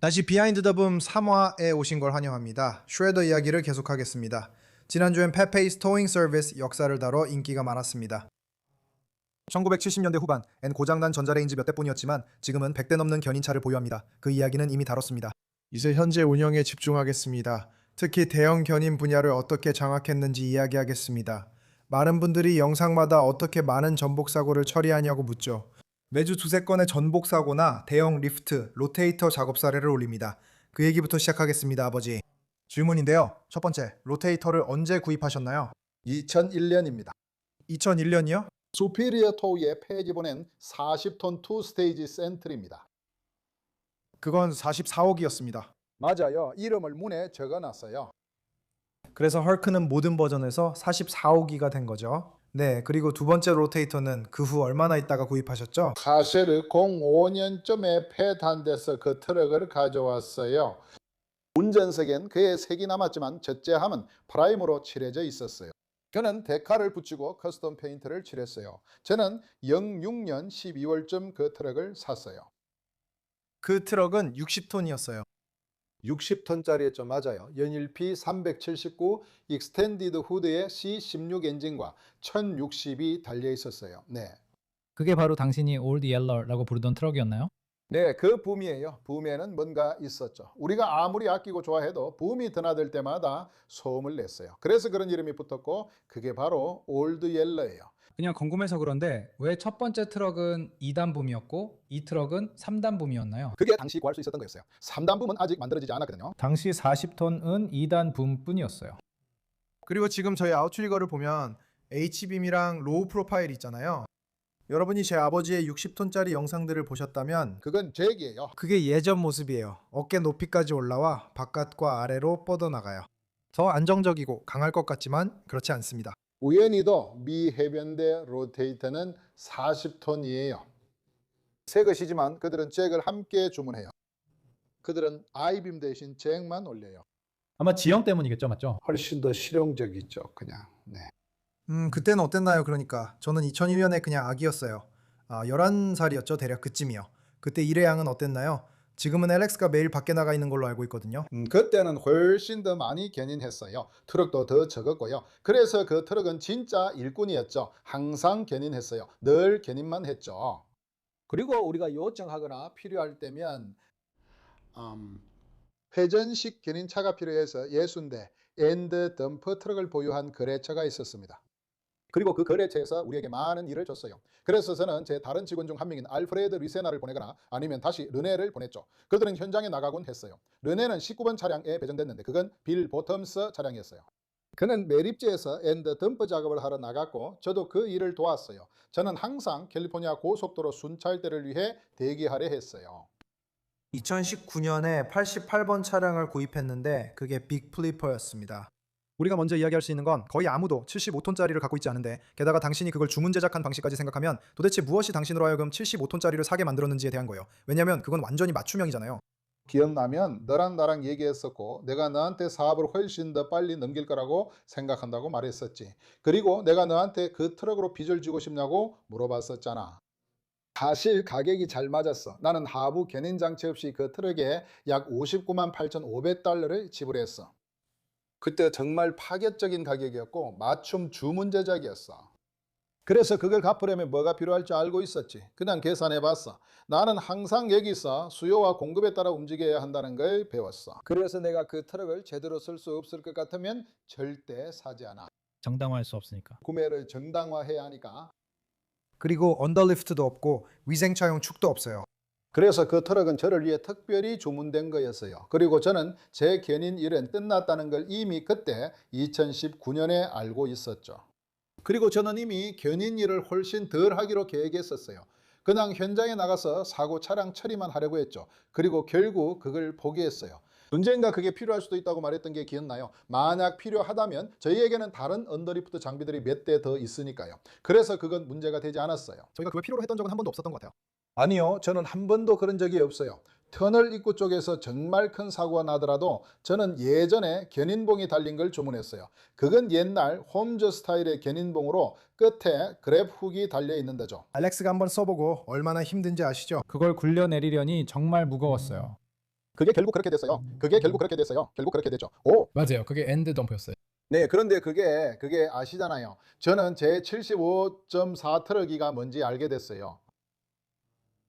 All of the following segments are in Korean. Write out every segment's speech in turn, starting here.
다시 비하인드 더 붐 3화에 오신 걸 환영합니다. 슈레더 이야기를 계속하겠습니다. 지난주엔 페페이스 토잉 서비스 역사를 다뤄 인기가 많았습니다. 1970년대 후반 엔 고장난 전자레인지 몇 대뿐이었지만 지금은 100대 넘는 견인차를 보유합니다. 그 이야기는 이미 다뤘습니다. 이제 현재 운영에 집중하겠습니다. 특히 대형 견인 분야를 어떻게 장악했는지 이야기하겠습니다. 많은 분들이 영상마다 어떻게 많은 전복 사고를 처리하냐고 묻죠. 매주 두세 건의 전복 사고나 대형 리프트, 로테이터 작업 사례를 올립니다. 그 얘기부터 시작하겠습니다, 아버지. 질문인데요. 첫 번째, 로테이터를 언제 구입하셨나요? 2001년입니다. 2001년이요? 수피리어 토우에 폐기보낸 40톤 투 스테이지 센트리입니다. 그건 44억이었습니다. 맞아요. 이름을 문에 적어놨어요. 그래서 헐크는 모든 버전에서 44호기가 된 거죠. 네, 그리고 두 번째 로테이터는 그 후 얼마나 있다가 구입하셨죠? 카셀을 05년쯤에 폐탄돼서 그 트럭을 가져왔어요. 운전석엔 그의 색이 남았지만 첫째함은 프라임으로 칠해져 있었어요. 그는 데카를 붙이고 커스텀 페인트를 칠했어요. 저는 06년 12월쯤 그 트럭을 샀어요. 그 트럭은 60톤이었어요. 60톤짜리였죠. 맞아요. 연일피 379 익스텐디드 후드의 C16 엔진과 1060이 달려 있었어요. 네. 그게 바로 당신이 올드 옐러라고 부르던 트럭이었나요? 네, 그 붐이에요. 붐에는 뭔가 있었죠. 우리가 아무리 아끼고 좋아해도 붐이 드나들 때마다 소음을 냈어요. 그래서 그런 이름이 붙었고 그게 바로 올드 옐러예요. 그냥 궁금해서 그런데 왜 첫 번째 트럭은 2단 붐이었고 이 트럭은 3단 붐이었나요? 그게 당시 구할 수 있었던 거였어요. 3단 붐은 아직 만들어지지 않았거든요. 당시 40톤은 2단 붐뿐이었어요. 그리고 지금 저희 아웃트리거를 보면 H빔이랑 로우 프로파일 있잖아요. 여러분이 제 아버지의 60톤짜리 영상들을 보셨다면 그건 잭이에요. 그게 예전 모습이에요. 어깨 높이까지 올라와 바깥과 아래로 뻗어나가요. 더 안정적이고 강할 것 같지만 그렇지 않습니다. 우연히도 미 해변대 로테이터는 40톤이에요. 새 것이지만 그들은 잭을 함께 주문해요. 그들은 아이빔 대신 잭만 올려요. 아마 지형 때문이겠죠, 맞죠? 훨씬 더 실용적이죠, 그냥. 네. 그때는 어땠나요? 그러니까 저는 2001년에 그냥 아기였어요. 11살이었죠, 대략 그쯤이요. 그때 일의 양은 어땠나요? 지금은 LX가 매일 밖에 나가 있는 걸로 알고 있거든요. 그때는 훨씬 더 많이 견인했어요. 트럭도 더 적었고요. 그래서 그 트럭은 진짜 일꾼이었죠. 항상 견인했어요. 늘 견인만 했죠. 그리고 우리가 요청하거나 필요할 때면 회전식 견인차가 필요해서 예순대 엔드 덤프 트럭을 보유한 거래처가 있었습니다. 그리고 그 거래처에서 우리에게 많은 일을 줬어요. 그래서 저는 제 다른 직원 중 한 명인 알프레드 리세나를 보내거나 아니면 다시 르네를 보냈죠. 그들은 현장에 나가곤 했어요. 르네는 19번 차량에 배정됐는데 그건 빌 보텀스 차량이었어요. 그는 매립지에서 엔드 덤프 작업을 하러 나갔고 저도 그 일을 도왔어요. 저는 항상 캘리포니아 고속도로 순찰대를 위해 대기하려 했어요. 2019년에 88번 차량을 구입했는데 그게 빅 플리퍼였습니다. 우리가 먼저 이야기할 수 있는 건 거의 아무도 75톤짜리를 갖고 있지 않은데 게다가 당신이 그걸 주문 제작한 방식까지 생각하면 도대체 무엇이 당신으로 하여금 75톤짜리를 사게 만들었는지에 대한 거예요. 왜냐면 그건 완전히 맞춤형이잖아요. 기억나면 너랑 나랑 얘기했었고 내가 너한테 사업을 훨씬 더 빨리 넘길 거라고 생각한다고 말했었지. 그리고 내가 너한테 그 트럭으로 빚을 지고 싶냐고 물어봤었잖아. 사실 가격이 잘 맞았어. 나는 하부 견인 장치 없이 그 트럭에 약 59만 8,500달러를 지불했어. 그때 정말 파격적인 가격이었고 맞춤 주문 제작이었어. 그래서 그걸 갚으려면 뭐가 필요할지 알고 있었지. 그냥 계산해봤어. 나는 항상 여기서 수요와 공급에 따라 움직여야 한다는 걸 배웠어. 그래서 내가 그 트럭을 제대로 쓸 수 없을 것 같으면 절대 사지 않아. 정당화할 수 없으니까. 구매를 정당화해야 하니까. 그리고 언더리프트도 없고 위생차용 축도 없어요. 그래서 그 트럭은 저를 위해 특별히 주문된 거였어요. 그리고 저는 제 견인 일은 끝났다는 걸 이미 그때 2019년에 알고 있었죠. 그리고 저는 이미 견인 일을 훨씬 덜 하기로 계획했었어요. 그냥 현장에 나가서 사고 차량 처리만 하려고 했죠. 그리고 결국 그걸 포기했어요. 언젠가 그게 필요할 수도 있다고 말했던 게 기억나요. 만약 필요하다면 저희에게는 다른 언더리프트 장비들이 몇 대 더 있으니까요. 그래서 그건 문제가 되지 않았어요. 저희가 그걸 필요로 했던 적은 한 번도 없었던 것 같아요. 아니요, 저는 한 번도 그런 적이 없어요. 터널 입구 쪽에서 정말 큰 사고가 나더라도 저는 예전에 견인봉이 달린 걸 주문했어요. 그건 옛날 홈즈 스타일의 견인봉으로 끝에 그랩 훅이 달려 있는 데죠. 알렉스가 한번 써보고 얼마나 힘든지 아시죠? 그걸 굴려내리려니 정말 무거웠어요. 그게 결국 그렇게 됐어요. 결국 그렇게 됐죠. 오, 맞아요. 그게 엔드 덤프였어요. 네, 그런데 그게 아시잖아요. 저는 제 75.4 트럭이가 뭔지 알게 됐어요.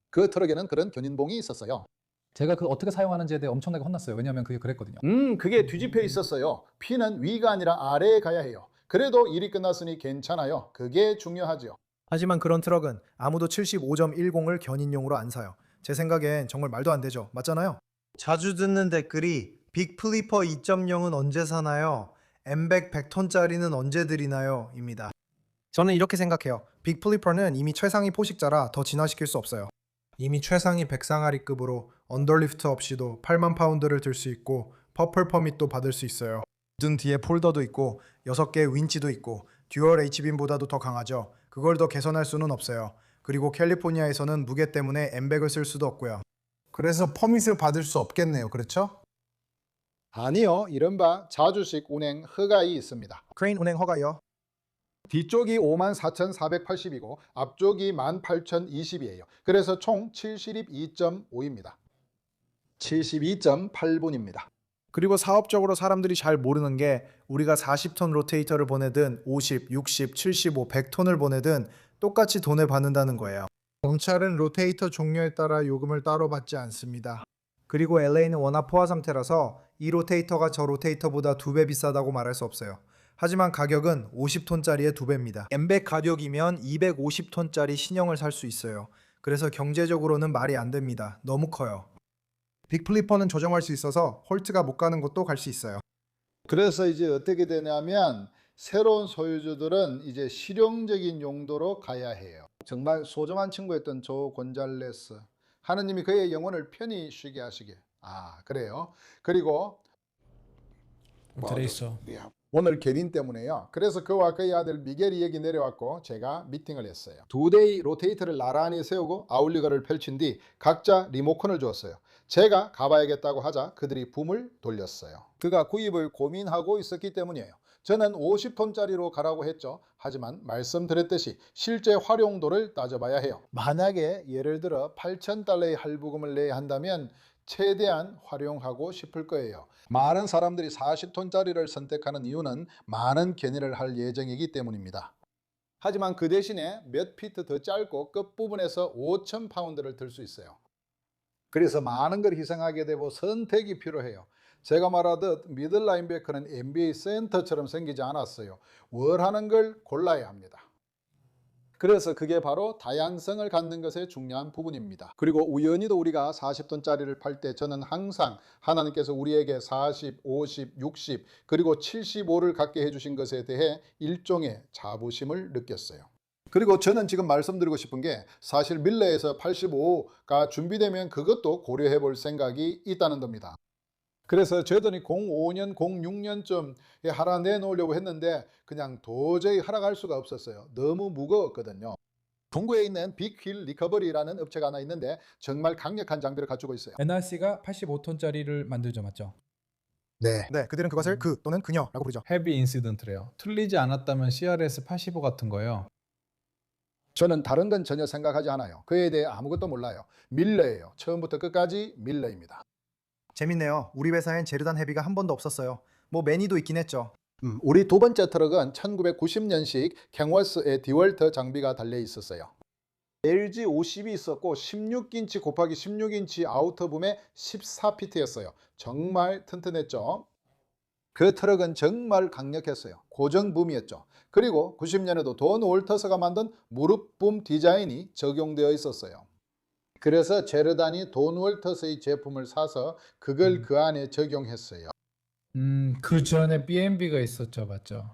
그 트럭에는 그런 견인봉이 있었어요. 제가 그 어떻게 사용하는지에 대해 엄청나게 혼났어요. 왜냐하면 그게 그랬거든요. 그게 뒤집혀 있었어요. 피는 위가 아니라 아래에 가야 해요. 그래도 일이 끝났으니 괜찮아요. 그게 중요하죠. 하지만 그런 트럭은 아무도 75.10을 견인용으로 안 사요. 제 생각엔 정말 말도 안 되죠. 맞잖아요. 자주 듣는 댓글이 빅 플리퍼 2.0은 언제 사나요? M100 100톤짜리는 언제 드리나요? 입니다. 저는 이렇게 생각해요. 빅 플리퍼는 이미 최상위 포식자라 더 진화시킬 수 없어요. 이미 최상위 백상아리급으로 언더리프트 없이도 8만 파운드를 들 수 있고 퍼플 퍼밋도 받을 수 있어요. 등 뒤에 폴더도 있고 6개의 윈치도 있고 듀얼 H빔보다도 더 강하죠. 그걸 더 개선할 수는 없어요. 그리고 캘리포니아에서는 무게 때문에 M100을 쓸 수도 없고요. 그래서 퍼밋을 받을 수 없겠네요. 그렇죠? 아니요. 이른바 자주식 운행 허가이 있습니다. 크레인 운행 허가요. 뒤쪽이 54,480이고 앞쪽이 18,020이에요. 그래서 총 72.5입니다. 72.8분입니다. 그리고 사업적으로 사람들이 잘 모르는 게 우리가 40톤 로테이터를 보내든 50, 60, 75, 100톤을 보내든 똑같이 돈을 받는다는 거예요. 경찰은 로테이터 종류에 따라 요금을 따로 받지 않습니다. 그리고 LA는 워낙 포화 상태라서 이 로테이터가 저 로테이터보다 2배 비싸다고 말할 수 없어요. 하지만 가격은 50톤짜리의 2배입니다. M100 가격이면 250톤짜리 신형을 살 수 있어요. 그래서 경제적으로는 말이 안 됩니다. 너무 커요. 빅플리퍼는 조정할 수 있어서 홀트가 못 가는 곳도 갈 수 있어요. 그래서 이제 어떻게 되냐면 새로운 소유주들은 이제 실용적인 용도로 가야 해요. 정말 소중한 친구였던 조 곤잘레스. 하느님이 그의 영혼을 편히 쉬게 하시게. 아, 그래요. 그리고 들어있어. 오늘 견인 때문에요. 그래서 그와 그의 아들 미겔이 여기 내려왔고 제가 미팅을 했어요. 2대의 로테이터를 나란히 세우고 아울리거를 펼친 뒤 각자 리모컨을 주었어요. 제가 가봐야겠다고 하자 그들이 붐을 돌렸어요. 그가 구입을 고민하고 있었기 때문이에요. 저는 50톤짜리로 가라고 했죠. 하지만 말씀드렸듯이 실제 활용도를 따져봐야 해요. 만약에 예를 들어 8,000달러의 할부금을 내야 한다면 최대한 활용하고 싶을 거예요. 많은 사람들이 40톤짜리를 선택하는 이유는 많은 견인을 할 예정이기 때문입니다. 하지만 그 대신에 몇 피트 더 짧고 끝부분에서 5,000파운드를 들 수 있어요. 그래서 많은 걸 희생하게 되고 선택이 필요해요. 제가 말하듯 미들 라인베커는 NBA 센터처럼 생기지 않았어요. 원하는 걸 골라야 합니다. 그래서 그게 바로 다양성을 갖는 것의 중요한 부분입니다. 그리고 우연히도 우리가 40톤짜리를 팔 때 저는 항상 하나님께서 우리에게 40, 50, 60 그리고 75를 갖게 해주신 것에 대해 일종의 자부심을 느꼈어요. 그리고 저는 지금 말씀드리고 싶은 게 사실 밀레에서 85가 준비되면 그것도 고려해 볼 생각이 있다는 겁니다. 그래서 저희들이 05년, 06년쯤 하나 내놓으려고 했는데 그냥 도저히 하락할 수가 없었어요. 너무 무거웠거든요. 동구에 있는 빅휠 리커버리라는 업체가 하나 있는데 정말 강력한 장비를 갖추고 있어요. NRC가 85톤짜리를 만들죠, 맞죠? 네. 네, 그들은 그것을 그 또는 그녀라고 부르죠. 헤비 인시던트래요. 틀리지 않았다면 CRS 85 같은 거예요. 저는 다른 건 전혀 생각하지 않아요. 그에 대해 아무것도 몰라요. 밀러예요. 처음부터 끝까지 밀러입니다. 재밌네요. 우리 회사엔 제르단 헤비가 한 번도 없었어요. 뭐 매니도 있긴 했죠. 우리 두 번째 트럭은 1990년식 캥워스의 디월터 장비가 달려 있었어요. LG 50이 있었고 16인치 곱하기 16인치 아우터붐에 14피트였어요. 정말 튼튼했죠. 그 트럭은 정말 강력했어요. 고정붐이었죠. 그리고 90년에도 돈 올터스가 만든 무릎붐 디자인이 적용되어 있었어요. 그래서 제르단이 돈 올터스의 제품을 사서 그걸 그 안에 적용했어요. 그 전에 B&B가 있었죠, 맞죠?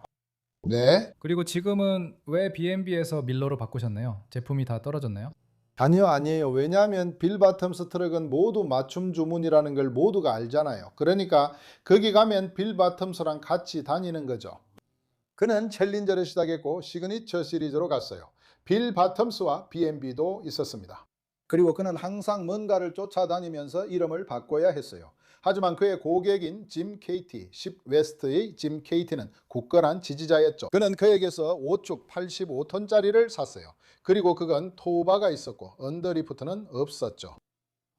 네. 그리고 지금은 왜 B&B에서 밀러로 바꾸셨나요? 제품이 다 떨어졌나요? 아니에요. 왜냐하면 빌 바텀스 트럭은 모두 맞춤 주문이라는 걸 모두가 알잖아요. 그러니까 거기 가면 빌 바텀스랑 같이 다니는 거죠. 그는 챌린저를 시작했고 시그니처 시리즈로 갔어요. 빌 바텀스와 B&B도 있었습니다. 그리고 그는 항상 뭔가를 쫓아다니면서 이름을 바꿔야 했어요. 하지만 그의 고객인 짐 케이티, 10 웨스트의 짐 케이티는 굳건한 지지자였죠. 그는 그에게서 5축 85톤짜리를 샀어요. 그리고 그건 토우바가 있었고 언더리프트는 없었죠.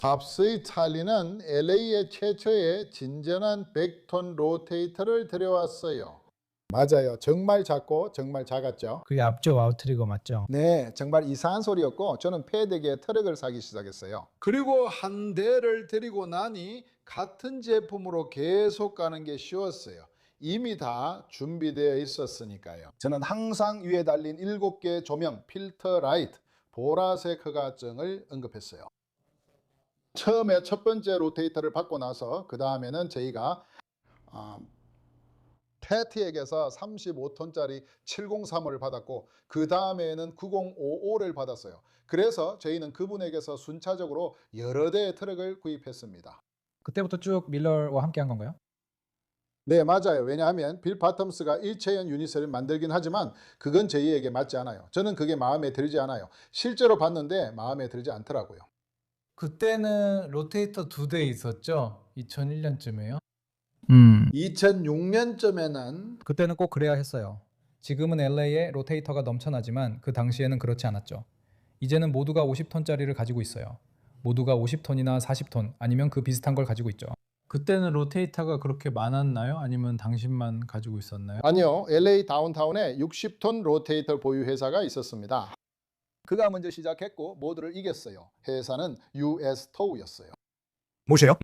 앞서의 찰리는 LA에 최초의 진전한 100톤 로테이터를 들여왔어요. 맞아요. 정말 작고 정말 작았죠. 그게 앞쪽 아웃트리거 맞죠? 네, 정말 이상한 소리였고 저는 패대기에 트럭을 사기 시작했어요. 그리고 한 대를 데리고 나니 같은 제품으로 계속 가는 게 쉬웠어요. 이미 다 준비되어 있었으니까요. 저는 항상 위에 달린 7개 조명, 필터 라이트, 보라색 허가증을 언급했어요. 처음에 첫 번째 로테이터를 받고 나서 그 다음에는 저희가 패티에게서 35톤짜리 703호를 받았고 그 다음에는 9055를 받았어요. 그래서 저희는 그분에게서 순차적으로 여러 대의 트럭을 구입했습니다. 그때부터 쭉 밀러와 함께 한 건가요? 네, 맞아요. 왜냐하면 빌 바텀스가 일체형 유닛을 만들긴 하지만 그건 저희에게 맞지 않아요. 저는 그게 마음에 들지 않아요. 실제로 봤는데 마음에 들지 않더라고요. 그때는 로테이터 2대 있었죠? 2001년쯤에요. 2006년쯤에는 그때는 꼭 그래야 했어요. 지금은 LA에 로테이터가 넘쳐나지만 그 당시에는 그렇지 않았죠. 이제는 모두가 50톤짜리를 가지고 있어요. 모두가 50톤이나 40톤 아니면 그 비슷한 걸 가지고 있죠. 그때는 로테이터가 그렇게 많았나요? 아니면 당신만 가지고 있었나요? 아니요, LA 다운타운에 60톤 로테이터 보유 회사가 있었습니다. 그가 먼저 시작했고 모두를 이겼어요. 회사는 US 토우였어요. 모세요?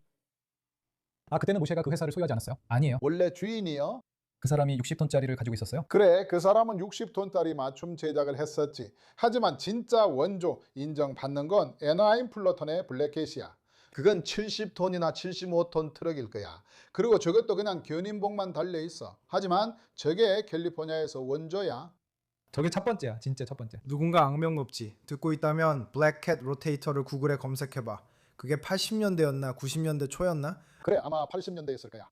아, 그때는 모셰가 그 회사를 소유하지 않았어요? 아니에요. 원래 주인이요? 그 사람이 60톤짜리를 가지고 있었어요? 그래, 그 사람은 60톤짜리 맞춤 제작을 했었지. 하지만 진짜 원조 인정받는 건 애나하임 플러턴의 블랙캣이야. 그건 70톤이나 75톤 트럭일 거야. 그리고 저것도 그냥 견인봉만 달려 있어. 하지만 저게 캘리포니아에서 원조야. 저게 첫 번째야. 진짜 첫 번째. 누군가 악명 높지. 듣고 있다면 블랙캣 로테이터를 구글에 검색해봐. 그게 80년대였나 90년대 초였나? 그래, 아마 80년대였을 거야.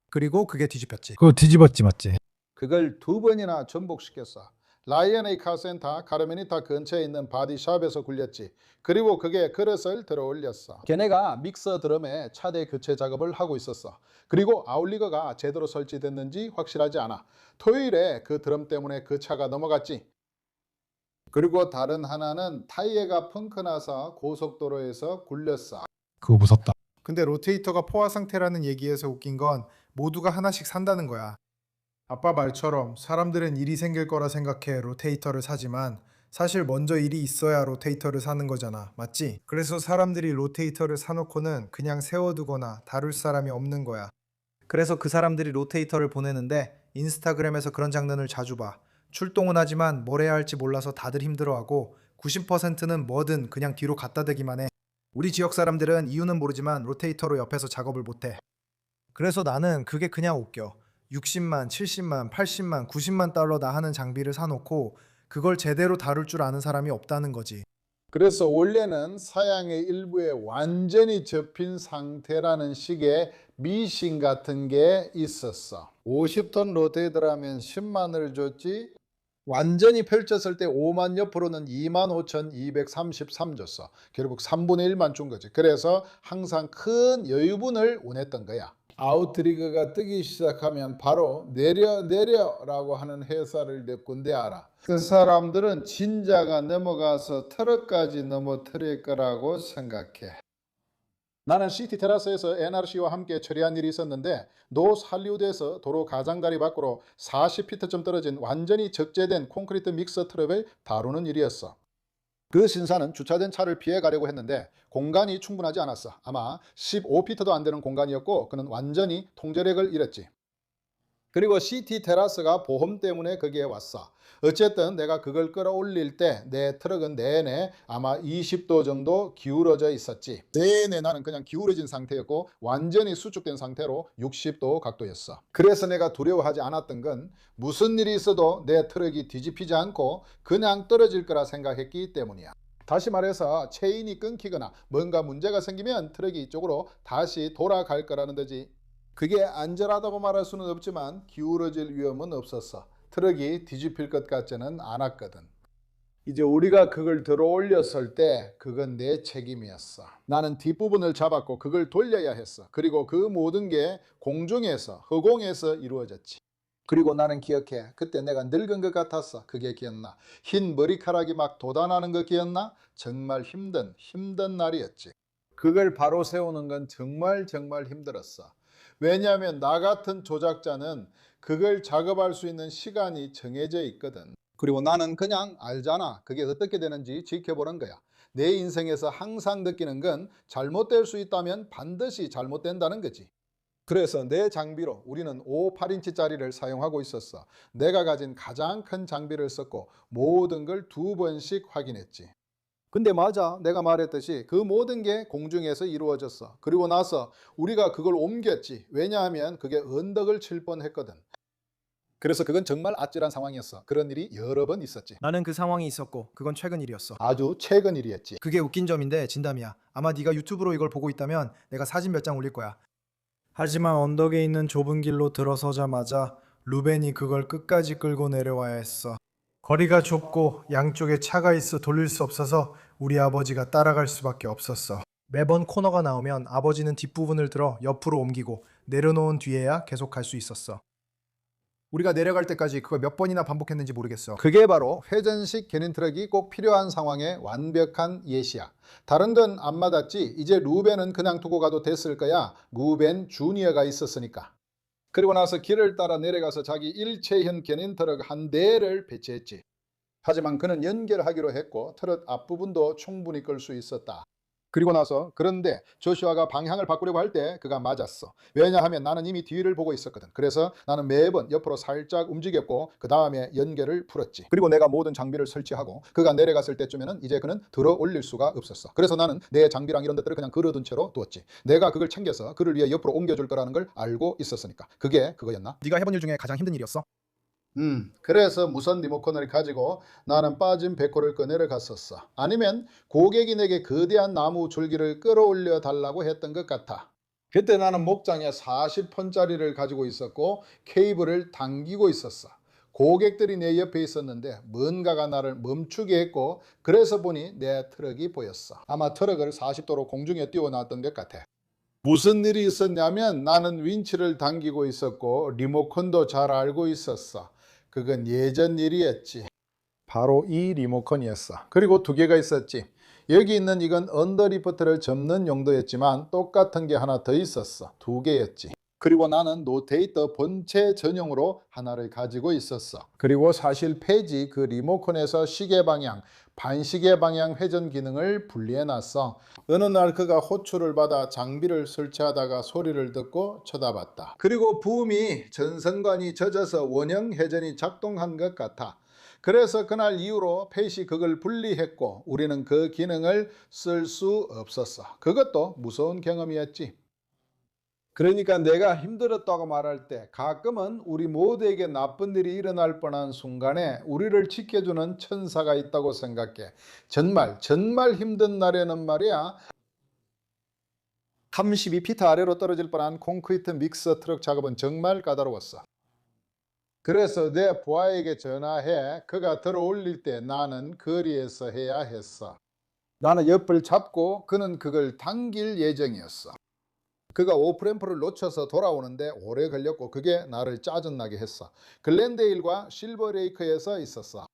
그리고 그게 뒤집혔지. 그거 뒤집었지 맞지? 그걸 2번이나 전복시켰어. 라이언 A 카센터 카르메니타 근처에 있는 바디샵에서 굴렸지. 그리고 그게 그릇을 들어 올렸어. 걔네가 믹서 드럼에 차대 교체 작업을 하고 있었어. 그리고 아울리거가 제대로 설치됐는지 확실하지 않아. 토요일에 그 드럼 때문에 그 차가 넘어갔지. 그리고 다른 하나는 타이어가 펑크나서 고속도로에서 굴렸어. 그거 무섭다. 근데 로테이터가 포화 상태라는 얘기에서 웃긴 건 모두가 하나씩 산다는 거야. 아빠 말처럼 사람들은 일이 생길 거라 생각해 로테이터를 사지만 사실 먼저 일이 있어야 로테이터를 사는 거잖아. 맞지? 그래서 사람들이 로테이터를 사놓고는 그냥 세워두거나 다룰 사람이 없는 거야. 그래서 그 사람들이 로테이터를 보내는데 인스타그램에서 그런 장면을 자주 봐. 출동은 하지만 뭘 해야 할지 몰라서 다들 힘들어하고 90%는 뭐든 그냥 뒤로 갖다 대기만 해. 우리 지역 사람들은 이유는 모르지만 로테이터로 옆에서 작업을 못해. 그래서 나는 그게 그냥 웃겨. 60만, 70만, 80만, 90만 달러 나 하는 장비를 사놓고 그걸 제대로 다룰 줄 아는 사람이 없다는 거지. 그래서 원래는 사양의 일부에 완전히 접힌 상태라는 식의 미신 같은 게 있었어. 50톤 로테이터라면 10만을 줬지. 완전히 펼쳤을 때 5만 옆으로는 25,233 줬어. 결국 3분의 1만 준 거지. 그래서 항상 큰 여유분을 원했던 거야. 아웃트리거가 뜨기 시작하면 바로 내려라고 하는 회사를 몇 군데 알아. 그 사람들은 진자가 넘어가서 트럭까지 넘어뜨릴 거라고 생각해. 나는 시티 테라스에서 NRC와 함께 처리한 일이 있었는데 노스 할리우드에서 도로 가장다리 밖으로 40피트쯤 떨어진 완전히 적재된 콘크리트 믹서 트럭을 다루는 일이었어. 그 신사는 주차된 차를 피해 가려고 했는데 공간이 충분하지 않았어. 아마 15피트도 안 되는 공간이었고 그는 완전히 통제력을 잃었지. 그리고 시티 테라스가 보험 때문에 거기에 왔어. 어쨌든 내가 그걸 끌어올릴 때 내 트럭은 내내 아마 20도 정도 기울어져 있었지. 내내 나는 그냥 기울어진 상태였고 완전히 수축된 상태로 60도 각도였어. 그래서 내가 두려워하지 않았던 건 무슨 일이 있어도 내 트럭이 뒤집히지 않고 그냥 떨어질 거라 생각했기 때문이야. 다시 말해서 체인이 끊기거나 뭔가 문제가 생기면 트럭이 이쪽으로 다시 돌아갈 거라는 거지. 그게 안전하다고 말할 수는 없지만 기울어질 위험은 없었어. 트럭이 뒤집힐 것 같지는 않았거든. 이제 우리가 그걸 들어 올렸을 때 그건 내 책임이었어. 나는 뒷부분을 잡았고 그걸 돌려야 했어. 그리고 그 모든 게 공중에서 허공에서 이루어졌지. 그리고 나는 기억해. 그때 내가 늙은 것 같았어. 그게 기억나. 흰 머리카락이 막 돋아나는 거 기억나? 정말 힘든 날이었지. 그걸 바로 세우는 건 정말 힘들었어. 왜냐하면 나 같은 조작자는 그걸 작업할 수 있는 시간이 정해져 있거든. 그리고 나는 그냥 알잖아. 그게 어떻게 되는지 지켜보는 거야. 내 인생에서 항상 느끼는 건 잘못될 수 있다면 반드시 잘못된다는 거지. 그래서 내 장비로 우리는 5, 8인치짜리를 사용하고 있었어. 내가 가진 가장 큰 장비를 썼고 모든 걸 2번씩 확인했지. 근데 맞아. 내가 말했듯이 그 모든 게 공중에서 이루어졌어. 그리고 나서 우리가 그걸 옮겼지. 왜냐하면 그게 언덕을 칠 뻔했거든. 그래서 그건 정말 아찔한 상황이었어. 그런 일이 여러 번 있었지. 나는 그 상황이 있었고 그건 최근 일이었어. 아주 최근 일이었지. 그게 웃긴 점인데 진담이야. 아마 네가 유튜브로 이걸 보고 있다면 내가 사진 몇 장 올릴 거야. 하지만 언덕에 있는 좁은 길로 들어서자마자 루벤이 그걸 끝까지 끌고 내려와야 했어. 거리가 좁고 양쪽에 차가 있어 돌릴 수 없어서 우리 아버지가 따라갈 수밖에 없었어. 매번 코너가 나오면 아버지는 뒷부분을 들어 옆으로 옮기고 내려놓은 뒤에야 계속 갈 수 있었어. 우리가 내려갈 때까지 그걸 몇 번이나 반복했는지 모르겠어. 그게 바로 회전식 견인 트럭이 꼭 필요한 상황의 완벽한 예시야. 다른 건 안 맞았지. 이제 루벤은 그냥 두고 가도 됐을 거야. 루벤 주니어가 있었으니까. 그리고 나서 길을 따라 내려가서 자기 일체형 견인 트럭 한 대를 배치했지. 하지만 그는 연결하기로 했고 트럭 앞부분도 충분히 끌 수 있었다. 그리고 나서 그런데 조슈아가 방향을 바꾸려고 할 때 그가 맞았어. 왜냐하면 나는 이미 뒤를 보고 있었거든. 그래서 나는 매번 옆으로 살짝 움직였고 그 다음에 연결을 풀었지. 그리고 내가 모든 장비를 설치하고 그가 내려갔을 때쯤에는 이제 그는 들어 올릴 수가 없었어. 그래서 나는 내 장비랑 이런 것들을 그냥 걸어둔 채로 두었지. 내가 그걸 챙겨서 그를 위해 옆으로 옮겨줄 거라는 걸 알고 있었으니까. 그게 그거였나? 네가 해본 일 중에 가장 힘든 일이었어? 그래서 무선 리모컨을 가지고 나는 빠진 백호를 꺼내러 갔었어. 아니면 고객이 내게 거대한 나무 줄기를 끌어올려 달라고 했던 것 같아. 그때 나는 목장에 40톤짜리를 가지고 있었고 케이블을 당기고 있었어. 고객들이 내 옆에 있었는데 뭔가가 나를 멈추게 했고 그래서 보니 내 트럭이 보였어. 아마 트럭을 40도로 공중에 띄워놨던 것 같아. 무슨 일이 있었냐면 나는 윈치를 당기고 있었고 리모컨도 잘 알고 있었어. 그건 예전 일이었지. 바로 이 리모컨이었어. 그리고 2개가 있었지. 여기 있는 이건 언더리프트를 접는 용도였지만 똑같은 게 하나 더 있었어. 2개였지. 그리고 나는 노테이터 본체 전용으로 하나를 가지고 있었어. 그리고 사실 페이지 그 리모컨에서 시계 방향, 반시계 방향 회전 기능을 분리해놨어. 어느 날 그가 호출을 받아 장비를 설치하다가 소리를 듣고 쳐다봤다. 그리고 부음이 전선관이 젖어서 원형 회전이 작동한 것 같아. 그래서 그날 이후로 팻이 그걸 분리했고 우리는 그 기능을 쓸 수 없었어. 그것도 무서운 경험이었지. 그러니까 내가 힘들었다고 말할 때 가끔은 우리 모두에게 나쁜 일이 일어날 뻔한 순간에 우리를 지켜주는 천사가 있다고 생각해. 정말 힘든 날에는 말이야. 32피트 아래로 떨어질 뻔한 콘크리트 믹서 트럭 작업은 정말 까다로웠어. 그래서 내 부하에게 전화해 그가 들어 올릴 때 나는 거리에서 해야 했어. 나는 옆을 잡고 그는 그걸 당길 예정이었어. 그가 오프램프를 놓쳐서 돌아오는데 오래 걸렸고 그게 나를 짜증나게 했어. 글렌데일과 실버레이크에서 있었어.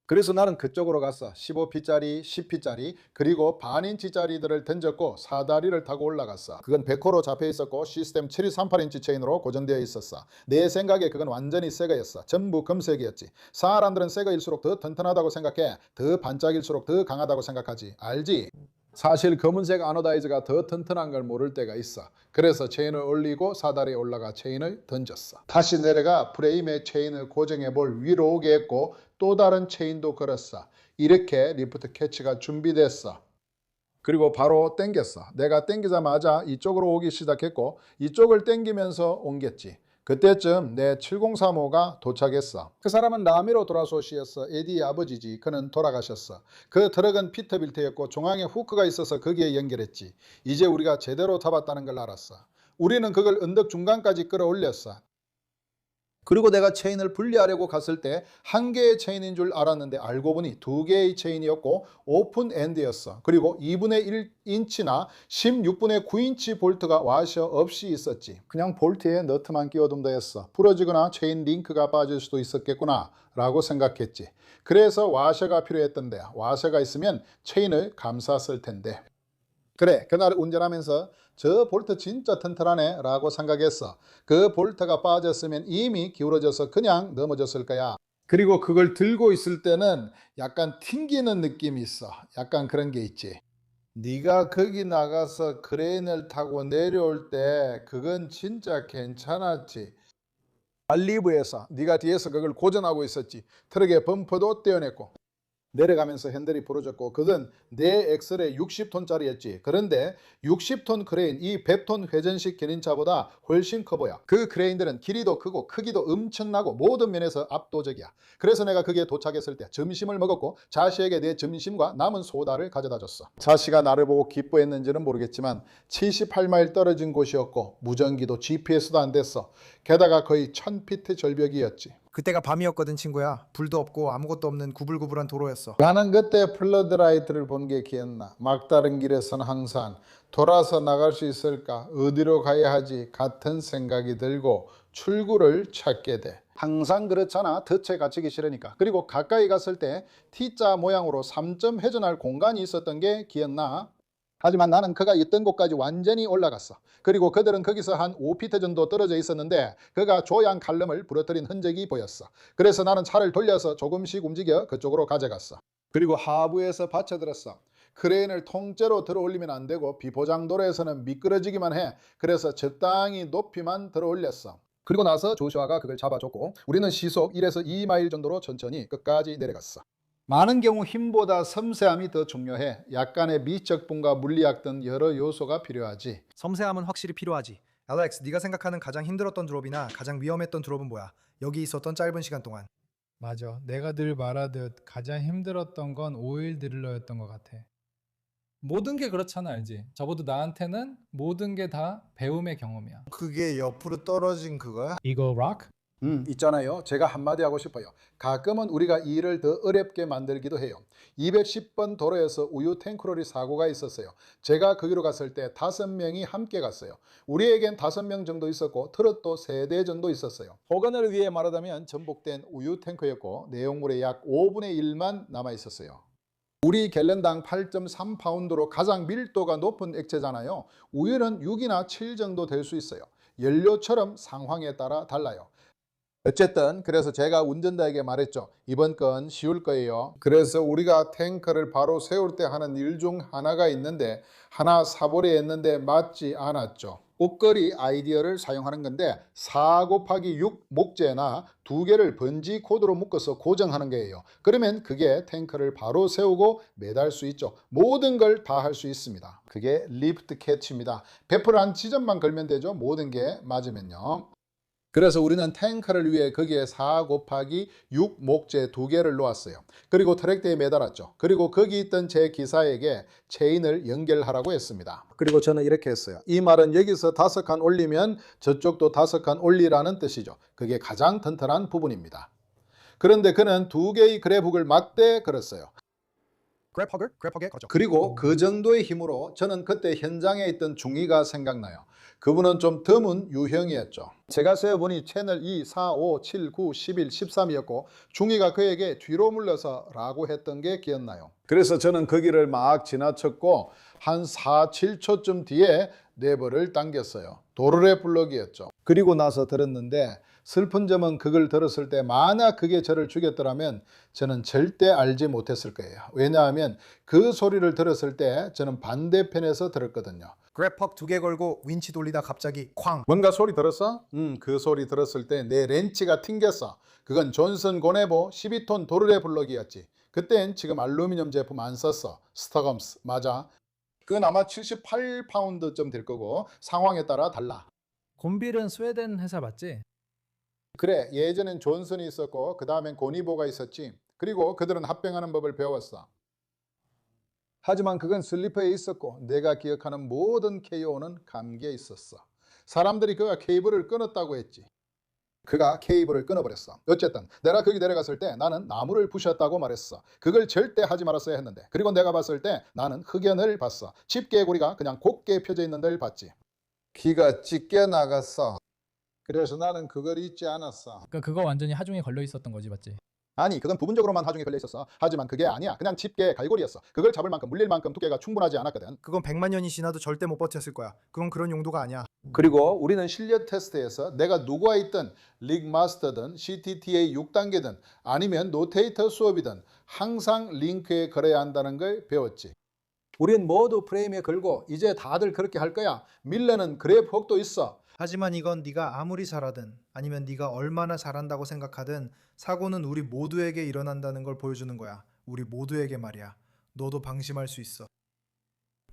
그래서 나는 그쪽으로 갔어. 15피짜리, 10피짜리, 그리고 반인치짜리들을 던졌고 사다리를 타고 올라갔어. 그건 백호로 잡혀 있었고 시스템 7238인치 체인으로 고정되어 있었어. 내 생각에 그건 완전히 새거였어. 전부 금색이었지. 사람들은 새거일수록 더 튼튼하다고 생각해. 더 반짝일수록 더 강하다고 생각하지. 알지? 사실 검은색 아노다이즈가 더 튼튼한 걸 모를 때가 있어. 그래서 체인을 올리고 사다리에 올라가 체인을 던졌어. 다시 내려가 프레임에 체인을 고정해 볼 위로 오게 했고 또 다른 체인도 걸었어. 이렇게 리프트 캐치가 준비됐어. 그리고 바로 당겼어. 내가 당기자마자 이쪽으로 오기 시작했고 이쪽을 당기면서 옮겼지. 그때쯤 내 7035가 도착했어. 그 사람은 라미로 도라소시였어. 에디의 아버지지. 그는 돌아가셨어. 그 트럭은 피터빌트였고 중앙에 후크가 있어서 거기에 연결했지. 이제 우리가 제대로 잡았다는 걸 알았어. 우리는 그걸 언덕 중간까지 끌어올렸어. 그리고 내가 체인을 분리하려고 갔을 때 한 개의 체인인 줄 알았는데 알고 보니 2개의 체인이었고 오픈 엔드였어. 그리고 2분의 1인치나 16분의 9인치 볼트가 와셔 없이 있었지. 그냥 볼트에 너트만 끼워두면 되었어. 부러지거나 체인 링크가 빠질 수도 있었겠구나 라고 생각했지. 그래서 와셔가 필요했던데 와셔가 있으면 체인을 감쌌을 텐데. 그래, 그날 운전하면서 저 볼트 진짜 튼튼하네 라고 생각했어. 그 볼트가 빠졌으면 이미 기울어져서 그냥 넘어졌을 거야. 그리고 그걸 들고 있을 때는 약간 튕기는 느낌이 있어. 약간 그런 게 있지. 네가 거기 나가서 크레인을 타고 내려올 때 그건 진짜 괜찮았지. 알리브에서 네가 뒤에서 그걸 고전하고 있었지. 트럭의 범퍼도 떼어냈고 내려가면서 핸들이 부러졌고 그건 내 엑셀의 60톤짜리였지. 그런데 60톤 크레인, 이 100톤 회전식 견인차보다 훨씬 커 보여. 그 크레인들은 길이도 크고 크기도 엄청나고 모든 면에서 압도적이야. 그래서 내가 거기에 도착했을 때 점심을 먹었고 자시에게 내 점심과 남은 소다를 가져다 줬어. 자시가 나를 보고 기뻐했는지는 모르겠지만 78마일 떨어진 곳이었고 무전기도 GPS도 안 됐어. 게다가 거의 1000피트 절벽이었지. 그때가 밤이었거든 친구야. 불도 없고 아무것도 없는 구불구불한 도로였어. 나는 그때 플러드라이트를 본 게 기억나. 막다른 길에서는 항상 돌아서 나갈 수 있을까? 어디로 가야 하지? 같은 생각이 들고 출구를 찾게 돼. 항상 그렇잖아. 덫에 갇히기 싫으니까. 그리고 가까이 갔을 때 T자 모양으로 3점 회전할 공간이 있었던 게 기억나? 하지만 나는 그가 있던 곳까지 완전히 올라갔어. 그리고 그들은 거기서 한 5피트 정도 떨어져 있었는데 그가 조양 칼럼을 부러뜨린 흔적이 보였어. 그래서 나는 차를 돌려서 조금씩 움직여 그쪽으로 가져갔어. 그리고 하부에서 받쳐들었어. 크레인을 통째로 들어 올리면 안 되고 비포장 도로에서는 미끄러지기만 해. 그래서 적당히 높이만 들어 올렸어. 그리고 나서 조슈아가 그걸 잡아줬고 우리는 시속 1에서 2마일 정도로 천천히 끝까지 내려갔어. 많은 경우 힘보다 섬세함이 더 중요해. 약간의 미적분과 물리학 등 여러 요소가 필요하지. 섬세함은 확실히 필요하지. 알렉스, 네가 생각하는 가장 힘들었던 드롭이나 가장 위험했던 드롭은 뭐야? 여기 있었던 짧은 시간 동안. 맞아. 내가 늘 말하듯 가장 힘들었던 건 오일 드릴러였던 것 같아. 모든 게 그렇잖아, 알지? 적어도 나한테는 모든 게 다 배움의 경험이야. 그게 옆으로 떨어진 그거야? 이거 락? 있잖아요. 제가 한마디 하고 싶어요. 가끔은 우리가 일을 더 어렵게 만들기도 해요. 210번 도로에서 우유 탱크로리 사고가 있었어요. 제가 거기로 갔을 때 5명이 함께 갔어요. 우리에겐 5명 정도 있었고 트럭도 3대 정도 있었어요. 호건을 위해 말하자면 전복된 우유 탱크였고 내용물의 약 5분의 1만 남아 있었어요. 우리 갤런당 8.3파운드로 가장 밀도가 높은 액체잖아요. 우유는 6이나 7 정도 될 수 있어요. 연료처럼 상황에 따라 달라요. 어쨌든 그래서 제가 운전자에게 말했죠. 이번 건 쉬울 거예요. 그래서 우리가 탱크를 바로 세울 때 하는 일 중 하나가 있는데 하나 사보려 했는데 맞지 않았죠. 옷걸이 아이디어를 사용하는 건데 4 곱하기 6 목재나 2개를 번지 코드로 묶어서 고정하는 거예요. 그러면 그게 탱크를 바로 세우고 매달 수 있죠. 모든 걸 다 할 수 있습니다. 그게 리프트 캐치입니다. 배프를 한 지점만 걸면 되죠. 모든 게 맞으면요. 그래서 우리는 탱크를 위해 거기에 4 곱하기 6 목재 2개를 놓았어요. 그리고 트랙대에 매달았죠. 그리고 거기 있던 제 기사에게 체인을 연결하라고 했습니다. 그리고 저는 이렇게 했어요. 이 말은 여기서 5칸 올리면 저쪽도 5칸 올리라는 뜻이죠. 그게 가장 튼튼한 부분입니다. 그런데 그는 2개의 그래북을 맞대 걸었어요. 그래퍼게 거죠. 그리고 그 정도의 힘으로 저는 그때 현장에 있던 중위가 생각나요. 그분은 좀 드문 유형이었죠. 제가 세어보니 채널 2, 4, 5, 7, 9, 11, 13이었고 중위가 그에게 뒤로 물러서 라고 했던 게 기억나요. 그래서 저는 거기를 막 지나쳤고 한 4, 7초쯤 뒤에 레버를 당겼어요. 도르래 블럭이었죠. 그리고 나서 들었는데 슬픈 점은 그걸 들었을 때 만약 그게 저를 죽였더라면 저는 절대 알지 못했을 거예요. 왜냐하면 그 소리를 들었을 때 저는 반대편에서 들었거든요. 그래퍼 2개 걸고 윈치 돌리다 갑자기 쾅. 뭔가 소리 들었어? 그 소리 들었을 때 내 렌치가 튕겼어. 그건 존슨 고네보 12톤 도르래 블럭이었지. 그땐 지금 알루미늄 제품 안 썼어. 스타검스 맞아. 그건 아마 78파운드쯤 될 거고 상황에 따라 달라. 곤빌은 스웨덴 회사 맞지? 그래, 예전엔 존슨이 있었고 그 다음엔 고니보가 있었지. 그리고 그들은 합병하는 법을 배웠어. 하지만 그건 슬리퍼에 있었고 내가 기억하는 모든 KO는 감기에 있었어. 사람들이 그가 케이블을 끊었다고 했지. 그가 케이블을 끊어버렸어. 어쨌든 내가 거기 내려갔을 때 나는 나무를 부셨다고 말했어. 그걸 절대 하지 말았어야 했는데. 그리고 내가 봤을 때 나는 흑연을 봤어. 집게고리가 그냥 곱게 펴져 있는 데를 봤지. 귀가 찢겨 나갔어. 그래서 나는 그걸 잊지 않았어. 그러니까 그거 완전히 하중에 걸려 있었던 거지, 맞지? 아니 그건 부분적으로만 하중에 걸려 있었어. 하지만 그게 아니야. 그냥 집게 갈고리였어. 그걸 잡을 만큼 물릴 만큼 두께가 충분하지 않았거든. 그건 100만 년이 지나도 절대 못 버텼을 거야. 그건 그런 용도가 아니야. 그리고 우리는 실력 테스트에서 내가 누구와 있든 릭 마스터든 CTTA 6단계든 아니면 노테이터 수업이든 항상 링크에 걸어야 한다는 걸 배웠지. 우린 모두 프레임에 걸고 이제 다들 그렇게 할 거야. 밀러는 그래프혹도 있어. 하지만 이건 네가 아무리 잘하든 아니면 네가 얼마나 잘한다고 생각하든 사고는 우리 모두에게 일어난다는 걸 보여주는 거야. 우리 모두에게 말이야. 너도 방심할 수 있어.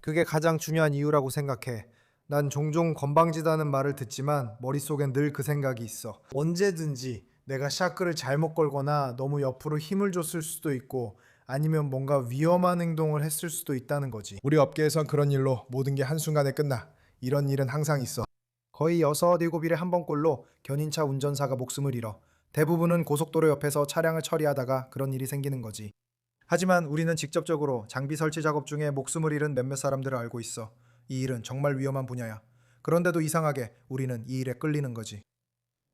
그게 가장 중요한 이유라고 생각해. 난 종종 건방지다는 말을 듣지만 머릿속엔 늘 그 생각이 있어. 언제든지 내가 샤크를 잘못 걸거나 너무 옆으로 힘을 줬을 수도 있고 아니면 뭔가 위험한 행동을 했을 수도 있다는 거지. 우리 업계에선 그런 일로 모든 게 한순간에 끝나. 이런 일은 항상 있어. 거의 6, 7일에 한 번꼴로 견인차 운전사가 목숨을 잃어. 대부분은 고속도로 옆에서 차량을 처리하다가 그런 일이 생기는 거지. 하지만 우리는 직접적으로 장비 설치 작업 중에 목숨을 잃은 몇몇 사람들을 알고 있어. 이 일은 정말 위험한 분야야. 그런데도 이상하게 우리는 이 일에 끌리는 거지.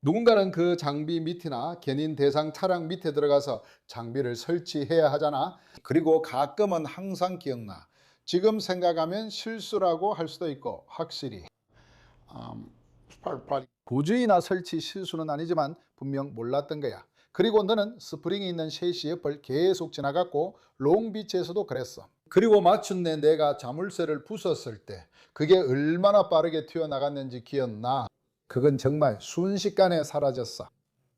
누군가는 그 장비 밑이나 견인 대상 차량 밑에 들어가서 장비를 설치해야 하잖아. 그리고 가끔은 항상 기억나. 지금 생각하면 실수라고 할 수도 있고 확실히 고주의나 설치 실수는 아니지만 분명 몰랐던 거야. 그리고 너는 스프링이 있는 셰시 옆을 계속 지나갔고 롱비치에서도 그랬어. 그리고 마침내 내가 자물쇠를 부쉈을 때 그게 얼마나 빠르게 튀어나갔는지 기억나? 그건 정말 순식간에 사라졌어.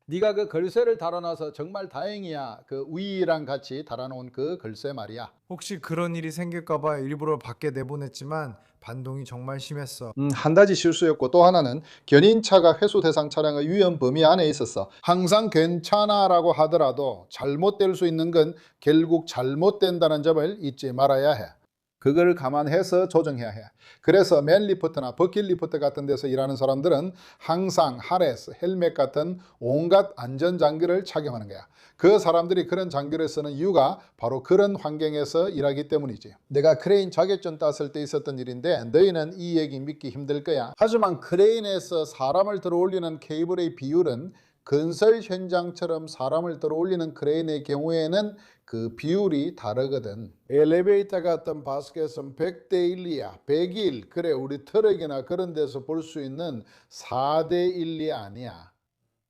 네가 그 걸쇠를 달아놔서 정말 다행이야. 그 우이랑 같이 달아놓은 그 걸쇠 말이야. 혹시 그런 일이 생길까봐 일부러 밖에 내보냈지만 반동이 정말 심했어. 한 가지 실수였고 또 하나는 견인차가 회수 대상 차량의 위험 범위 안에 있었어. 항상 괜찮아라고 하더라도 잘못될 수 있는 건 결국 잘못된다는 점을 잊지 말아야 해. 그걸 감안해서 조정해야 해. 그래서 맨 리포트나 버킷 리포트 같은 데서 일하는 사람들은 항상 하레스, 헬멧 같은 온갖 안전장비를 착용하는 거야. 그 사람들이 그런 장비를 쓰는 이유가 바로 그런 환경에서 일하기 때문이지. 내가 크레인 자격증 땄을 때 있었던 일인데 너희는 이 얘기 믿기 힘들 거야. 하지만 크레인에서 사람을 들어 올리는 케이블의 비율은 건설 현장처럼 사람을 들어 올리는 크레인의 경우에는 그 비율이 다르거든. 엘리베이터 같은 바스켓은 100대 1이야. 100일. 그래 우리 트럭이나 그런 데서 볼 수 있는 4대 1이 아니야.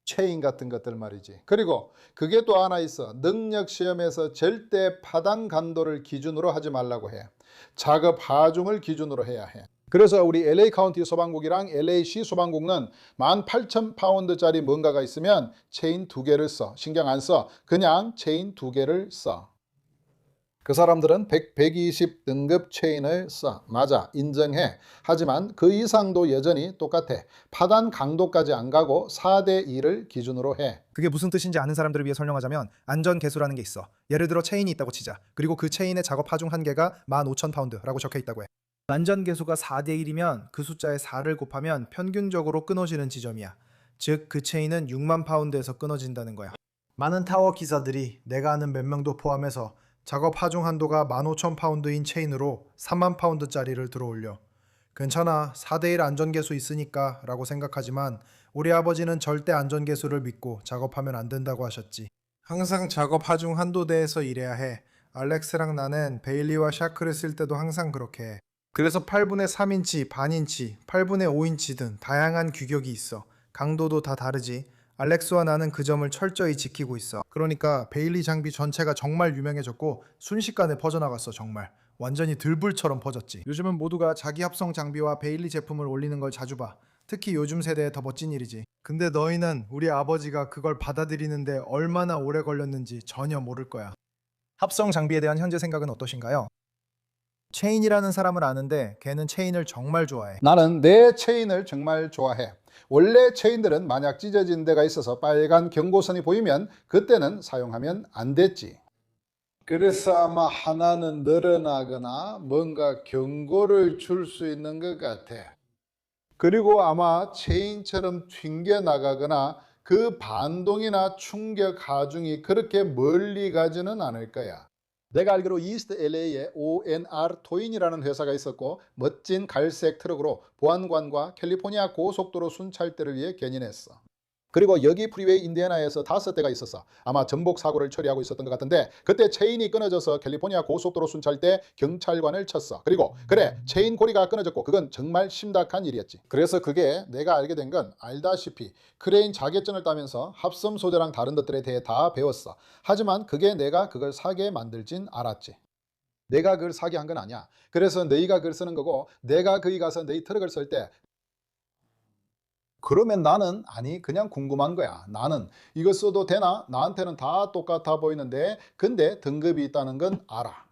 체인 같은 것들 말이지. 그리고 그게 또 하나 있어. 능력 시험에서 절대 파단 간도를 기준으로 하지 말라고 해. 작업 하중을 기준으로 해야 해. 그래서 우리 LA 카운티 소방국이랑 LA시 소방국은 18,000파운드짜리 뭔가가 있으면 체인 2개를 써. 신경 안 써. 그냥 체인 2개를 써. 그 사람들은 100, 120 등급 체인을 써. 맞아. 인정해. 하지만 그 이상도 여전히 똑같아. 파단 강도까지 안 가고 4대 2를 기준으로 해. 그게 무슨 뜻인지 아는 사람들을 위해 설명하자면 안전 계수라는 게 있어. 예를 들어 체인이 있다고 치자. 그리고 그 체인의 작업 하중 한계가 15,000파운드라고 적혀 있다고 해. 안전 계수가 4대 1이면 그 숫자에 4를 곱하면 평균적으로 끊어지는 지점이야. 즉 그 체인은 6만 파운드에서 끊어진다는 거야. 많은 타워 기사들이 내가 아는 몇 명도 포함해서 작업 하중 한도가 15,000파운드인 체인으로 3만 파운드짜리를 들어올려. 괜찮아, 4대 1 안전계수 있으니까 라고 생각하지만 우리 아버지는 절대 안전계수를 믿고 작업하면 안 된다고 하셨지. 항상 작업 하중 한도대에서 일해야 해. 알렉스랑 나는 베일리와 샤크를 쓸 때도 항상 그렇게 해. 그래서 8분의 3인치, 반인치, 8분의 5인치 등 다양한 규격이 있어. 강도도 다 다르지. 알렉스와 나는 그 점을 철저히 지키고 있어. 그러니까 베일리 장비 전체가 정말 유명해졌고 순식간에 퍼져나갔어. 정말 완전히 들불처럼 퍼졌지. 요즘은 모두가 자기 합성 장비와 베일리 제품을 올리는 걸 자주 봐. 특히 요즘 세대에 더 멋진 일이지. 근데 너희는 우리 아버지가 그걸 받아들이는데 얼마나 오래 걸렸는지 전혀 모를 거야. 합성 장비에 대한 현재 생각은 어떠신가요? 체인이라는 사람을 아는데 걔는 체인을 정말 좋아해. 나는 내 체인을 정말 좋아해. 원래 체인들은 만약 찢어진 데가 있어서 빨간 경고선이 보이면 그때는 사용하면 안 됐지. 그래서 아마 하나는 늘어나거나 뭔가 경고를 줄 수 있는 것 같아. 그리고 아마 체인처럼 튕겨나가거나 그 반동이나 충격 하중이 그렇게 멀리 가지는 않을 거야. 내가 알기로 이스트 LA에 ONR 토인이라는 회사가 있었고 멋진 갈색 트럭으로 보안관과 캘리포니아 고속도로 순찰대를 위해 견인했어. 그리고 여기 프리웨이 인디애나에서 5대가 있었어. 아마 전복 사고를 처리하고 있었던 것 같은데 그때 체인이 끊어져서 캘리포니아 고속도로 순찰 때 경찰관을 쳤어. 그리고 그래, 체인 고리가 끊어졌고 그건 정말 심각한 일이었지. 그래서 그게 내가 알게 된 건 알다시피 크레인 자격증을 따면서 합성 소재랑 다른 것들에 대해 다 배웠어. 하지만 그게 내가 그걸 사게 만들진 않았지. 내가 그걸 사게 한 건 아니야. 그래서 너희가 그걸 쓰는 거고 내가 거기 가서 너희 트럭을 쓸 때 그러면 나는 아니 그냥 궁금한 거야. 나는 이거 써도 되나? 나한테는 다 똑같아 보이는데 근데 등급이 있다는 건 알아.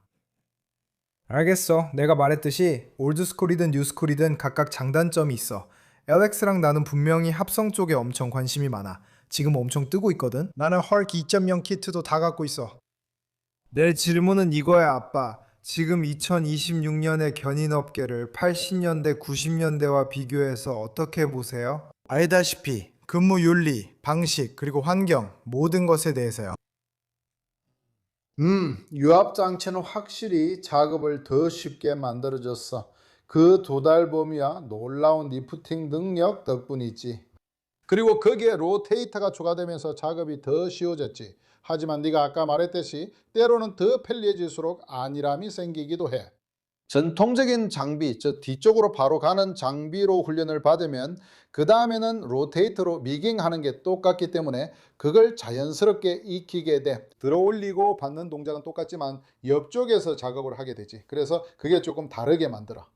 알겠어. 내가 말했듯이 올드스쿨이든 뉴스쿨이든 각각 장단점이 있어. LX랑 나는 분명히 합성 쪽에 엄청 관심이 많아. 지금 엄청 뜨고 있거든. 나는 헐크 2.0 키트도 다 갖고 있어. 내 질문은 이거야, 아빠. 지금 2026년의 견인업계를 80년대, 90년대와 비교해서 어떻게 보세요? 알다시피 근무 윤리, 방식, 그리고 환경 모든 것에 대해서요. 유압장치는 확실히 작업을 더 쉽게 만들어줬어. 그 2달 범위야 놀라운 리프팅 능력 덕분이지. 그리고 거기에 로테이터가 추가되면서 작업이 더 쉬워졌지. 하지만 네가 아까 말했듯이 때로는 더 편리해질수록 안일함이 생기기도 해. 전통적인 장비, 저 뒤쪽으로 바로 가는 장비로 훈련을 받으면 그 다음에는 로테이터로 미깅하는 게 똑같기 때문에 그걸 자연스럽게 익히게 돼. 들어올리고 받는 동작은 똑같지만 옆쪽에서 작업을 하게 되지. 그래서 그게 조금 다르게 만들어.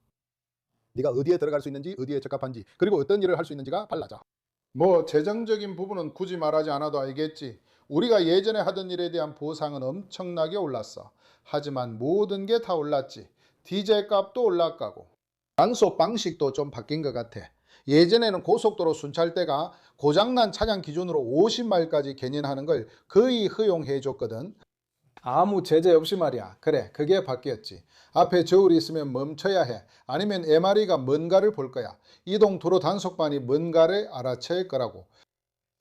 네가 어디에 들어갈 수 있는지, 어디에 적합한지, 그리고 어떤 일을 할 수 있는지가 달라져. 뭐 재정적인 부분은 굳이 말하지 않아도 알겠지. 우리가 예전에 하던 일에 대한 보상은 엄청나게 올랐어. 하지만 모든 게 다 올랐지. 디젤 값도 올라가고 단속 방식도 좀 바뀐 것 같아. 예전에는 고속도로 순찰대가 고장난 차량 기준으로 50마일까지 견인하는 걸 거의 허용해 줬거든. 아무 제재 없이 말이야. 그래, 그게 바뀌었지. 앞에 저울이 있으면 멈춰야 해. 아니면 MRE가 뭔가를 볼 거야. 이동 도로 단속반이 뭔가를 알아챌 거라고.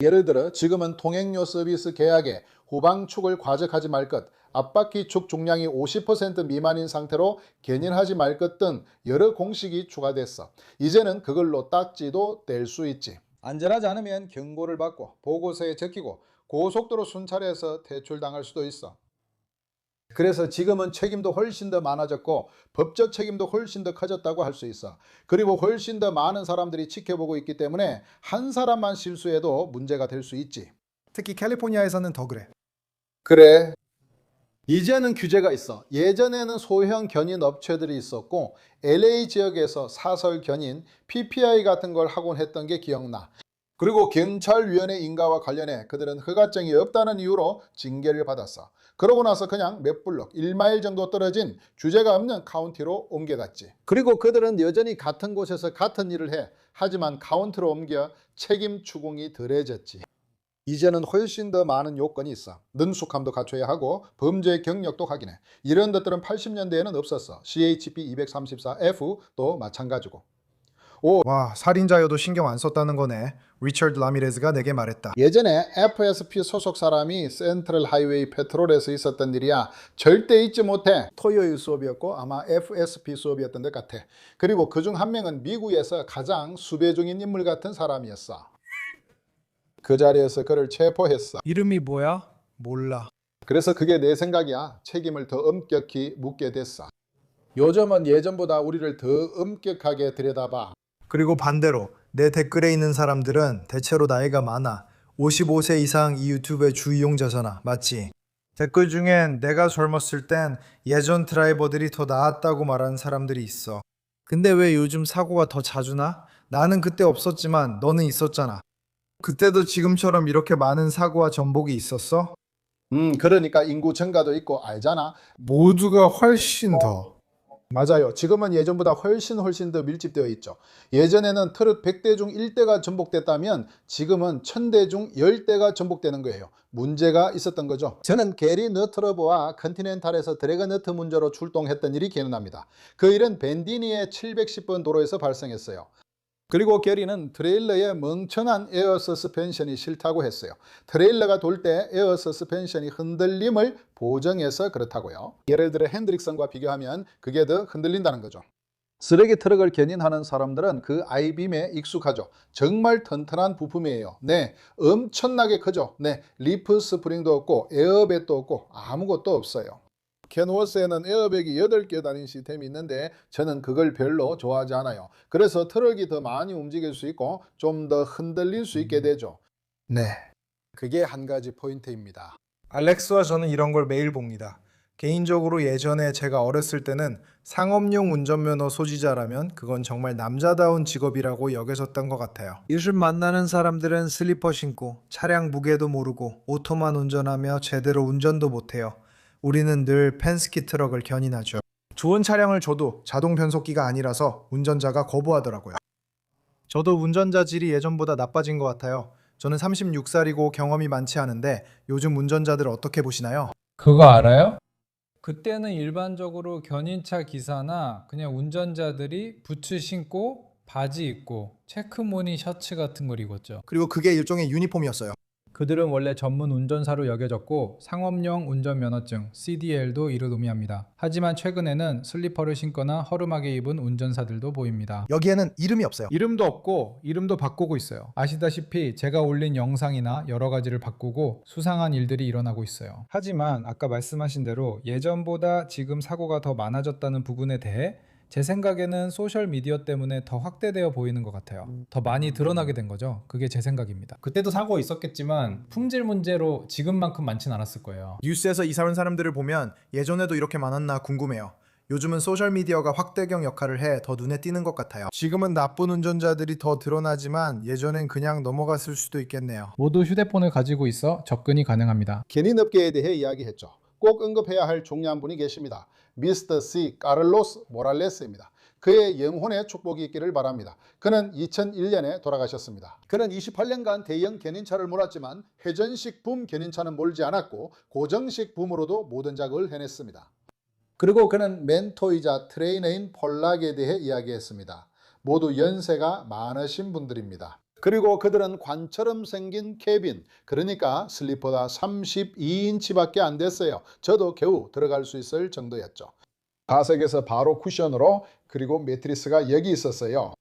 예를 들어 지금은 통행료 서비스 계약에 후방축을 과적하지 말 것, 앞바퀴 축 중량이 50% 미만인 상태로 견인하지 말 것 등 여러 공식이 추가됐어. 이제는 그걸로 딱지도 뗄 수 있지. 안전하지 않으면 경고를 받고 보고서에 적히고 고속도로 순찰에서 퇴출당할 수도 있어. 그래서 지금은 책임도 훨씬 더 많아졌고 법적 책임도 훨씬 더 커졌다고 할 수 있어. 그리고 훨씬 더 많은 사람들이 지켜보고 있기 때문에 한 사람만 실수해도 문제가 될 수 있지. 특히 캘리포니아에서는 더 그래. 그래. 이제는 규제가 있어. 예전에는 소형 견인 업체들이 있었고 LA 지역에서 사설 견인, PPI 같은 걸 하곤 했던 게 기억나. 그리고 경찰위원회 인가와 관련해 그들은 허가증이 없다는 이유로 징계를 받았어. 그러고 나서 그냥 몇 블록, 1마일 정도 떨어진 규제가 없는 카운티로 옮겨갔지. 그리고 그들은 여전히 같은 곳에서 같은 일을 해. 하지만 카운티로 옮겨 책임 추궁이 덜해졌지. 이제는 훨씬 더 많은 요건이 있어. 능숙함도 갖춰야 하고 범죄 경력도 확인해. 이런 것들은 80년대에는 없었어. CHP 234F도 마찬가지고. 와, 살인자여도 신경 안 썼다는 거네. 리처드 라미레즈가 내게 말했다. 예전에 FSP 소속 사람이 센트럴 하이웨이 페트롤에서 있었던 일이야. 절대 잊지 못해. 토요일 수업이었고 아마 FSP 수업이었던 것 같아. 그리고 그중 한 명은 미국에서 가장 수배 중인 인물 같은 사람이었어. 그 자리에서 그를 체포했어. 이름이 뭐야? 몰라. 그래서 그게 내 생각이야. 책임을 더 엄격히 묻게 됐어. 요즘은 예전보다 우리를 더 엄격하게 들여다봐. 그리고 반대로 내 댓글에 있는 사람들은 대체로 나이가 많아. 55세 이상 이 유튜브의 주 이용자잖아. 맞지? 댓글 중엔 내가 젊었을 땐 예전 드라이버들이 더 나았다고 말하는 사람들이 있어. 근데 왜 요즘 사고가 더 자주 나? 나는 그때 없었지만 너는 있었잖아. 그때도 지금처럼 이렇게 많은 사고와 전복이 있었어? 그러니까 인구 증가도 있고 알잖아. 모두가 훨씬 더. 맞아요. 지금은 예전보다 훨씬 더 밀집되어 있죠. 예전에는 트럭 100대 중 1대가 전복됐다면 지금은 1000대 중 10대가 전복되는 거예요. 문제가 있었던 거죠. 저는 게리 너트러브와 컨티넨탈에서 드래그 너트 문제로 출동했던 일이 기억납니다. 그 일은 벤디니의 710번 도로에서 발생했어요. 그리고 게리는 트레일러에 멍청한 에어 서스펜션이 싫다고 했어요. 트레일러가 돌 때 에어 서스펜션이 흔들림을 보정해서 그렇다고요. 예를 들어 핸드릭슨과 비교하면 그게 더 흔들린다는 거죠. 쓰레기 트럭을 견인하는 사람들은 그 아이빔에 익숙하죠. 정말 튼튼한 부품이에요. 네, 엄청나게 크죠. 네, 리프 스프링도 없고 에어백도 없고 아무것도 없어요. 켄워스에는 에어백이 8개 달린 시스템이 있는데 저는 그걸 별로 좋아하지 않아요. 그래서 트럭이 더 많이 움직일 수 있고 좀 더 흔들릴 수 있게 되죠. 네, 그게 한 가지 포인트입니다. 알렉스와 저는 이런 걸 매일 봅니다. 개인적으로 예전에 제가 어렸을 때는 상업용 운전면허 소지자라면 그건 정말 남자다운 직업이라고 여겨졌던 것 같아요. 요즘 만나는 사람들은 슬리퍼 신고 차량 무게도 모르고 오토만 운전하며 제대로 운전도 못해요. 우리는 늘 펜스키 트럭을 견인하죠. 좋은 차량을 줘도 자동 변속기가 아니라서 운전자가 거부하더라고요. 저도 운전자질이 예전보다 나빠진 것 같아요. 저는 36살이고 경험이 많지 않은데 요즘 운전자들 어떻게 보시나요? 그거 알아요? 그때는 일반적으로 견인차 기사나 그냥 운전자들이 부츠 신고 바지 입고 체크무늬 셔츠 같은 걸 입었죠. 그리고 그게 일종의 유니폼이었어요. 그들은 원래 전문 운전사로 여겨졌고 상업용 운전면허증 CDL도 이를 의미합니다. 하지만 최근에는 슬리퍼를 신거나 허름하게 입은 운전사들도 보입니다. 여기에는 이름이 없어요. 이름도 없고 이름도 바꾸고 있어요. 아시다시피 제가 올린 영상이나 여러 가지를 바꾸고 수상한 일들이 일어나고 있어요. 하지만 아까 말씀하신 대로 예전보다 지금 사고가 더 많아졌다는 부분에 대해 제 생각에는 소셜미디어 때문에 더 확대되어 보이는 것 같아요. 더 많이 드러나게 된 거죠. 그게 제 생각입니다. 그때도 사고 있었겠지만 품질 문제로 지금만큼 많진 않았을 거예요. 뉴스에서 이사온 사람들을 보면 예전에도 이렇게 많았나 궁금해요. 요즘은 소셜미디어가 확대경 역할을 해 더 눈에 띄는 것 같아요. 지금은 나쁜 운전자들이 더 드러나지만 예전엔 그냥 넘어갔을 수도 있겠네요. 모두 휴대폰을 가지고 있어 접근이 가능합니다. 견인업계에 대해 이야기했죠. 꼭 언급해야 할 중요한 분이 계십니다. 미스터 C 카를로스 모랄레스입니다. 그의 영혼의 축복이 있기를 바랍니다. 그는 2001년에 돌아가셨습니다. 그는 28년간 대형 견인차를 몰았지만 회전식 붐 견인차는 몰지 않았고 고정식 붐으로도 모든 작업을 해냈습니다. 그리고 그는 멘토이자 트레이너인 폴락에 대해 이야기했습니다. 모두 연세가 많으신 분들입니다. 그리고 그들은 관처럼 생긴 캐빈, 그러니까 슬리퍼가 32인치밖에 안 됐어요. 저도 겨우 들어갈 수 있을 정도였죠. 가석에서 바로 쿠션으로, 그리고 매트리스가 여기 있었어요.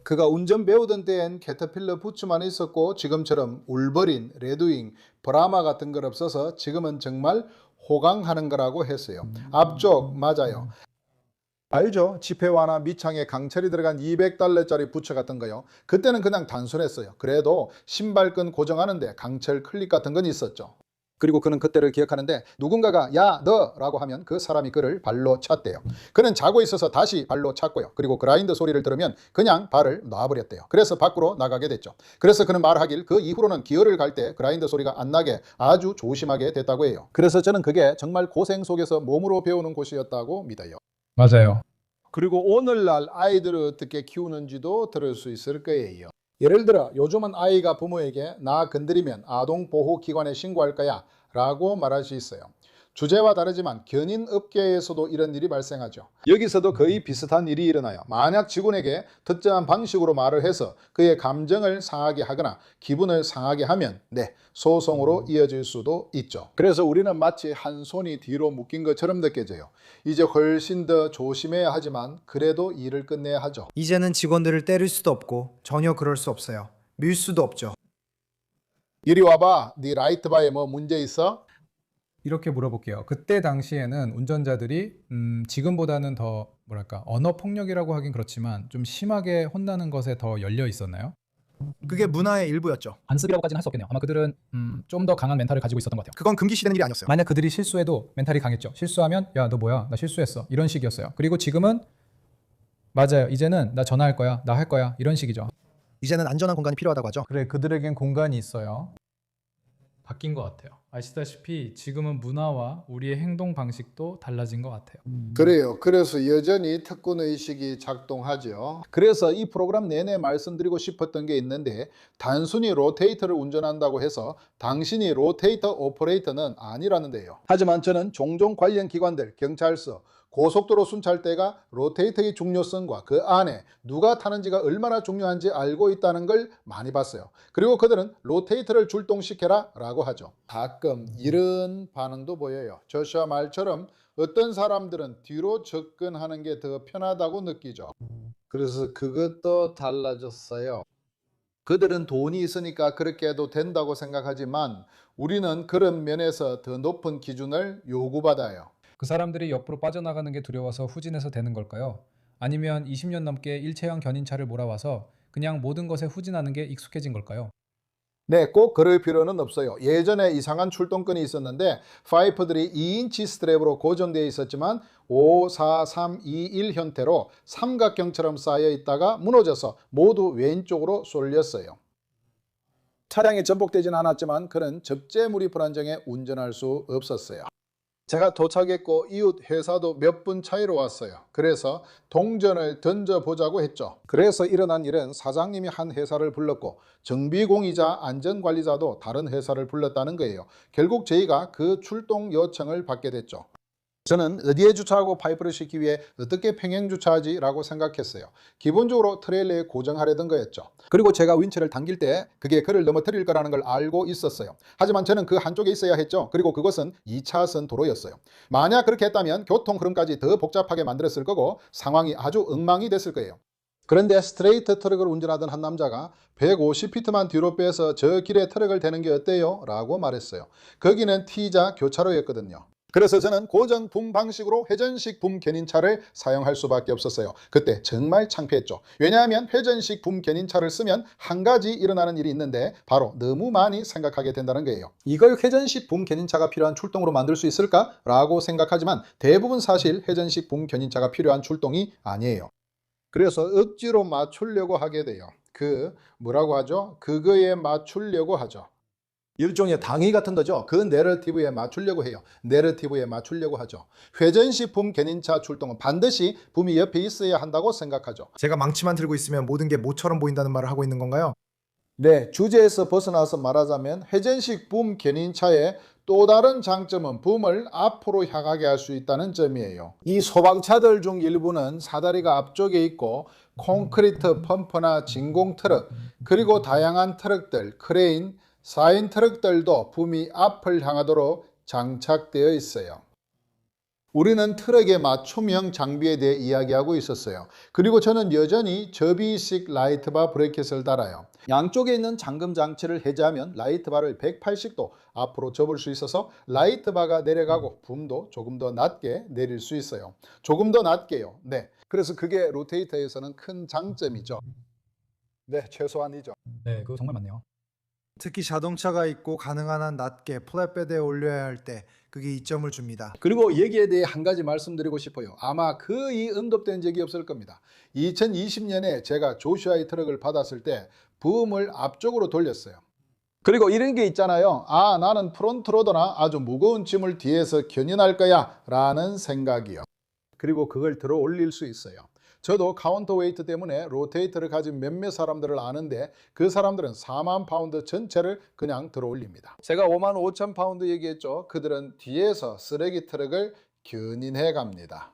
그가 운전 배우던 때엔 캐터필러 부츠만 있었고 지금처럼 울버린, 레드윙, 브라마 같은 걸 없어서 지금은 정말 호강하는 거라고 했어요. 앞쪽 맞아요. 알죠? 지폐와나 밑창에 강철이 들어간 $200짜리 부츠 같은 거요. 그때는 그냥 단순했어요. 그래도 신발끈 고정하는데 강철 클립 같은 건 있었죠. 그리고 그는 그때를 기억하는데 누군가가 야, 너! 라고 하면 그 사람이 그를 발로 찼대요. 그는 자고 있어서 다시 발로 찼고요. 그리고 그라인더 소리를 들으면 그냥 발을 놔버렸대요. 그래서 밖으로 나가게 됐죠. 그래서 그는 말하길 그 이후로는 기어를 갈 때 그라인더 소리가 안 나게 아주 조심하게 됐다고 해요. 그래서 저는 그게 정말 고생 속에서 몸으로 배우는 곳이었다고 믿어요. 맞아요. 그리고 오늘날 아이들을 어떻게 키우는지도 들을 수 있을 거예요. 예를 들어 요즘은 아이가 부모에게 나 건드리면 아동보호기관에 신고할 거야 라고 말할 수 있어요. 주제와 다르지만 견인업계에서도 이런 일이 발생하죠. 여기서도 거의 비슷한 일이 일어나요. 만약 직원에게 특정한 방식으로 말을 해서 그의 감정을 상하게 하거나 기분을 상하게 하면 소송으로 이어질 수도 있죠. 그래서 우리는 마치 한 손이 뒤로 묶인 것처럼 느껴져요. 이제 훨씬 더 조심해야 하지만 그래도 일을 끝내야 하죠. 이제는 직원들을 때릴 수도 없고 전혀 그럴 수 없어요. 밀 수도 없죠. 이리 와봐. 네 라이트바에 뭐 문제 있어? 이렇게 물어볼게요. 그때 당시에는 운전자들이 지금보다는 더 언어 폭력이라고 하긴 그렇지만 좀 심하게 혼나는 것에 더 열려 있었나요? 그게 문화의 일부였죠. 안습이라고까지는 할 수 없겠네요. 아마 그들은 좀 더 강한 멘탈을 가지고 있었던 것 같아요. 그건 금기시되는 일이 아니었어요. 만약 그들이 실수해도 멘탈이 강했죠. 실수하면 야, 너 뭐야? 나 실수했어. 이런 식이었어요. 그리고 지금은 맞아요. 이제는 나 전화할 거야. 나 할 거야. 이런 식이죠. 이제는 안전한 공간이 필요하다고 하죠. 그래, 그들에겐 공간이 있어요. 바뀐 것 같아요. 아시다시피 지금은 문화와 우리의 행동 방식도 달라진 것 같아요. 그래요. 그래서 여전히 특권의식이 작동하죠. 그래서 이 프로그램 내내 말씀드리고 싶었던 게 있는데 단순히 로테이터를 운전한다고 해서 당신이 로테이터 오퍼레이터는 아니라는데요. 하지만 저는 종종 관련 기관들, 경찰서, 고속도로 순찰대가 로테이터의 중요성과 그 안에 누가 타는지가 얼마나 중요한지 알고 있다는 걸 많이 봤어요. 그리고 그들은 로테이터를 출동시켜라 라고 하죠. 가끔 이런 반응도 보여요. 저샤 말처럼 어떤 사람들은 뒤로 접근하는 게 더 편하다고 느끼죠. 그래서 그것도 달라졌어요. 그들은 돈이 있으니까 그렇게 해도 된다고 생각하지만 우리는 그런 면에서 더 높은 기준을 요구받아요. 그 사람들이 옆으로 빠져나가는 게 두려워서 후진해서 되는 걸까요? 아니면 20년 넘게 일체형 견인차를 몰아와서 그냥 모든 것에 후진하는 게 익숙해진 걸까요? 네, 꼭 그럴 필요는 없어요. 예전에 이상한 출동권이 있었는데 파이프들이 2인치 스트랩으로 고정되어 있었지만 5, 4, 3, 2, 1 형태로 삼각형처럼 쌓여 있다가 무너져서 모두 왼쪽으로 쏠렸어요. 차량이 전복되지는 않았지만 그는 접재물이 불안정해 운전할 수 없었어요. 제가 도착했고 이웃 회사도 몇 분 차이로 왔어요. 그래서 동전을 던져보자고 했죠. 그래서 일어난 일은 사장님이 한 회사를 불렀고 정비공이자 안전관리자도 다른 회사를 불렀다는 거예요. 결국 저희가 그 출동 요청을 받게 됐죠. 저는 어디에 주차하고 파이프를 싣기 위해 어떻게 평행 주차하지? 라고 생각했어요. 기본적으로 트레일러에 고정하려던 거였죠. 그리고 제가 윈치를 당길 때 그게 그를 넘어뜨릴 거라는 걸 알고 있었어요. 하지만 저는 그 한쪽에 있어야 했죠. 그리고 그것은 2차선 도로였어요. 만약 그렇게 했다면 교통 흐름까지 더 복잡하게 만들었을 거고 상황이 아주 엉망이 됐을 거예요. 그런데 스트레이트 트럭을 운전하던 한 남자가 150피트만 뒤로 빼서 저 길에 트럭을 대는 게 어때요? 라고 말했어요. 거기는 T자 교차로였거든요. 그래서 저는 고정 붐 방식으로 회전식 붐 견인차를 사용할 수밖에 없었어요. 그때 정말 창피했죠. 왜냐하면 회전식 붐 견인차를 쓰면 한 가지 일어나는 일이 있는데 바로 너무 많이 생각하게 된다는 거예요. 이걸 회전식 붐 견인차가 필요한 출동으로 만들 수 있을까? 라고 생각하지만 대부분 사실 회전식 붐 견인차가 필요한 출동이 아니에요. 그래서 억지로 맞추려고 하게 돼요. 뭐라고 하죠? 그거에 맞추려고 하죠. 일종의 당위 같은 거죠. 그 내러티브에 맞추려고 해요. 내러티브에 맞추려고 하죠. 회전식 붐 견인차 출동은 반드시 붐이 옆에 있어야 한다고 생각하죠. 제가 망치만 들고 있으면 모든 게 모처럼 보인다는 말을 하고 있는 건가요? 네, 주제에서 벗어나서 말하자면 회전식 붐 견인차의 또 다른 장점은 붐을 앞으로 향하게 할 수 있다는 점이에요. 이 소방차들 중 일부는 사다리가 앞쪽에 있고 콘크리트 펌프나 진공 트럭, 그리고 다양한 트럭들, 크레인, 4인 트럭들도 붐이 앞을 향하도록 장착되어 있어요. 우리는 트럭의 맞춤형 장비에 대해 이야기하고 있었어요. 그리고 저는 여전히 접이식 라이트바 브레이켓을 달아요. 양쪽에 있는 잠금 장치를 해제하면 라이트바를 180도 앞으로 접을 수 있어서 라이트바가 내려가고 붐도 조금 더 낮게 내릴 수 있어요. 조금 더 낮게요. 네, 그래서 그게 로테이터에서는 큰 장점이죠. 네, 최소한이죠. 네, 그거 정말 맞네요. 특히 자동차가 있고 가능한 한 낮게 플랫베드에 올려야 할 때 그게 이점을 줍니다. 그리고 여기에 대해 한 가지 말씀드리고 싶어요. 아마 거의 언급된 적이 없을 겁니다. 2020년에 제가 조슈아의 트럭을 받았을 때 붐을 앞쪽으로 돌렸어요. 그리고 이런 게 있잖아요. 아, 나는 프론트로더나 아주 무거운 짐을 뒤에서 견인할 거야 라는 생각이요. 그리고 그걸 들어 올릴 수 있어요. 저도 카운터웨이트 때문에 로테이터를 가진 몇몇 사람들을 아는데 그 사람들은 4만 파운드 전체를 그냥 들어 올립니다. 제가 5만 5천 파운드 얘기했죠. 그들은 뒤에서 쓰레기 트럭을 견인해 갑니다.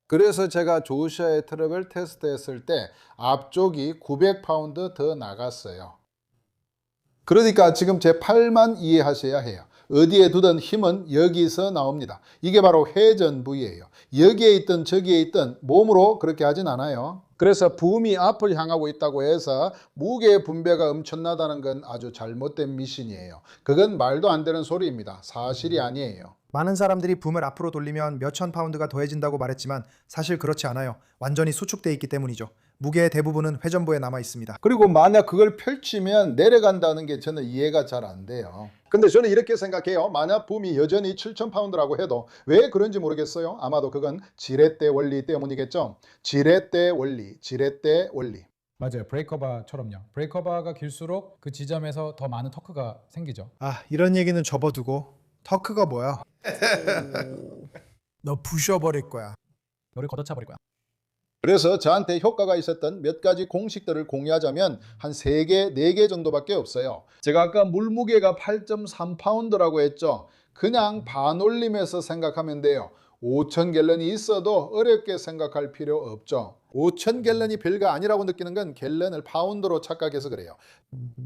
그래서 제가 조슈아의 트럭을 테스트했을 때 앞쪽이 900파운드 더 나갔어요. 그러니까 지금 제 팔만 이해하셔야 해요. 어디에 두던 힘은 여기서 나옵니다. 이게 바로 회전 부위예요. 여기에 있든 저기에 있든 몸으로 그렇게 하진 않아요. 그래서 붐이 앞을 향하고 있다고 해서 무게 분배가 엄청나다는 건 아주 잘못된 미신이에요. 그건 말도 안 되는 소리입니다. 사실이 아니에요. 많은 사람들이 붐을 앞으로 돌리면 몇천 파운드가 더해진다고 말했지만 사실 그렇지 않아요. 완전히 수축돼 있기 때문이죠. 무게의 대부분은 회전부에 남아 있습니다. 그리고 만약 그걸 펼치면 내려간다는 게 저는 이해가 잘 안 돼요. 근데 저는 이렇게 생각해요. 만약 붐이 여전히 7,000파운드라고 해도 왜 그런지 모르겠어요. 아마도 그건 지렛대 원리 때문이겠죠. 지렛대 원리, 지렛대 원리. 맞아요. 브레이커바처럼요. 브레이커바가 길수록 그 지점에서 더 많은 터크가 생기죠. 아, 이런 얘기는 접어두고 터크가 뭐야? 너 부셔버릴 거야. 너를 걷어차 버릴 거야. 그래서 저한테 효과가 있었던 몇 가지 공식들을 공유하자면 한 3개, 4개 정도밖에 없어요. 제가 아까 물무게가 8.3파운드라고 했죠. 그냥 반올림해서 생각하면 돼요. 5,000갤런이 있어도 어렵게 생각할 필요 없죠. 5,000갤런이 별거 아니라고 느끼는 건 갤런을 파운드로 착각해서 그래요.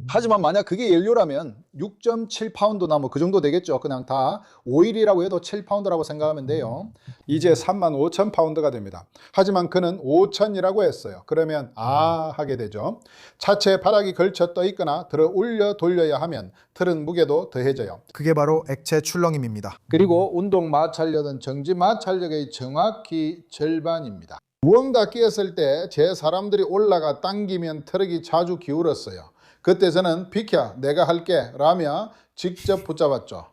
하지만 만약 그게 연료라면 6.7파운드나 뭐 그 정도 되겠죠. 그냥 다 오일이라고 해도 7파운드라고 생각하면 돼요. 이제 35,000파운드가 됩니다. 하지만 그는 5,000이라고 했어요. 그러면 하게 되죠. 차체 바닥이 걸쳐 떠 있거나 들어 올려 돌려야 하면 틀은 무게도 더해져요. 그게 바로 액체 출렁임입니다. 그리고 운동 마찰력은 정지 마찰력의 정확히 절반입니다. 무언가 끼었을 때 제 사람들이 올라가 당기면 트럭이 자주 기울었어요. 그때 저는 비켜 내가 할게 라며 직접 붙잡았죠.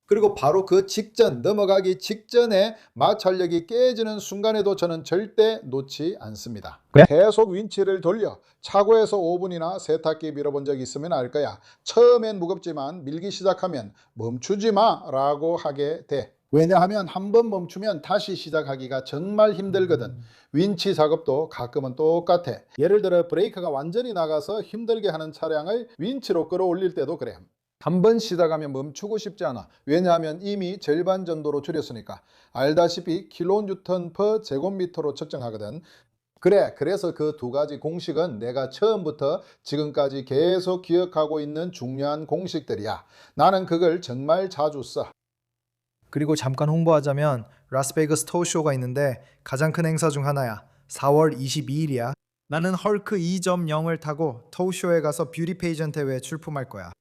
그리고 바로 그 직전 넘어가기 직전에 마찰력이 깨지는 순간에도 저는 절대 놓지 않습니다. 계속 윈치를 돌려 차고에서 5분이나 세탁기 밀어본 적이 있으면 알 거야. 처음엔 무겁지만 밀기 시작하면 멈추지 마 라고 하게 돼. 왜냐하면 한번 멈추면 다시 시작하기가 정말 힘들거든. 윈치 작업도 가끔은 똑같아. 예를 들어 브레이크가 완전히 나가서 힘들게 하는 차량을 윈치로 끌어올릴 때도 그래. 한번 시작하면 멈추고 싶지 않아. 왜냐하면 이미 절반 정도로 줄였으니까. 알다시피 킬로뉴턴 per 제곱미터로 측정하거든. 그래서 그 두 가지 공식은 내가 처음부터 지금까지 계속 기억하고 있는 중요한 공식들이야. 나는 그걸 정말 자주 써. 그리고 잠깐 홍보하자면 라스베이거스 토우쇼가 있는데 가장 큰 행사 중 하나야. 4월 22일이야. 나는 헐크 2.0을 타고 토우쇼에 가서 뷰티 페이전트 출품할 거야.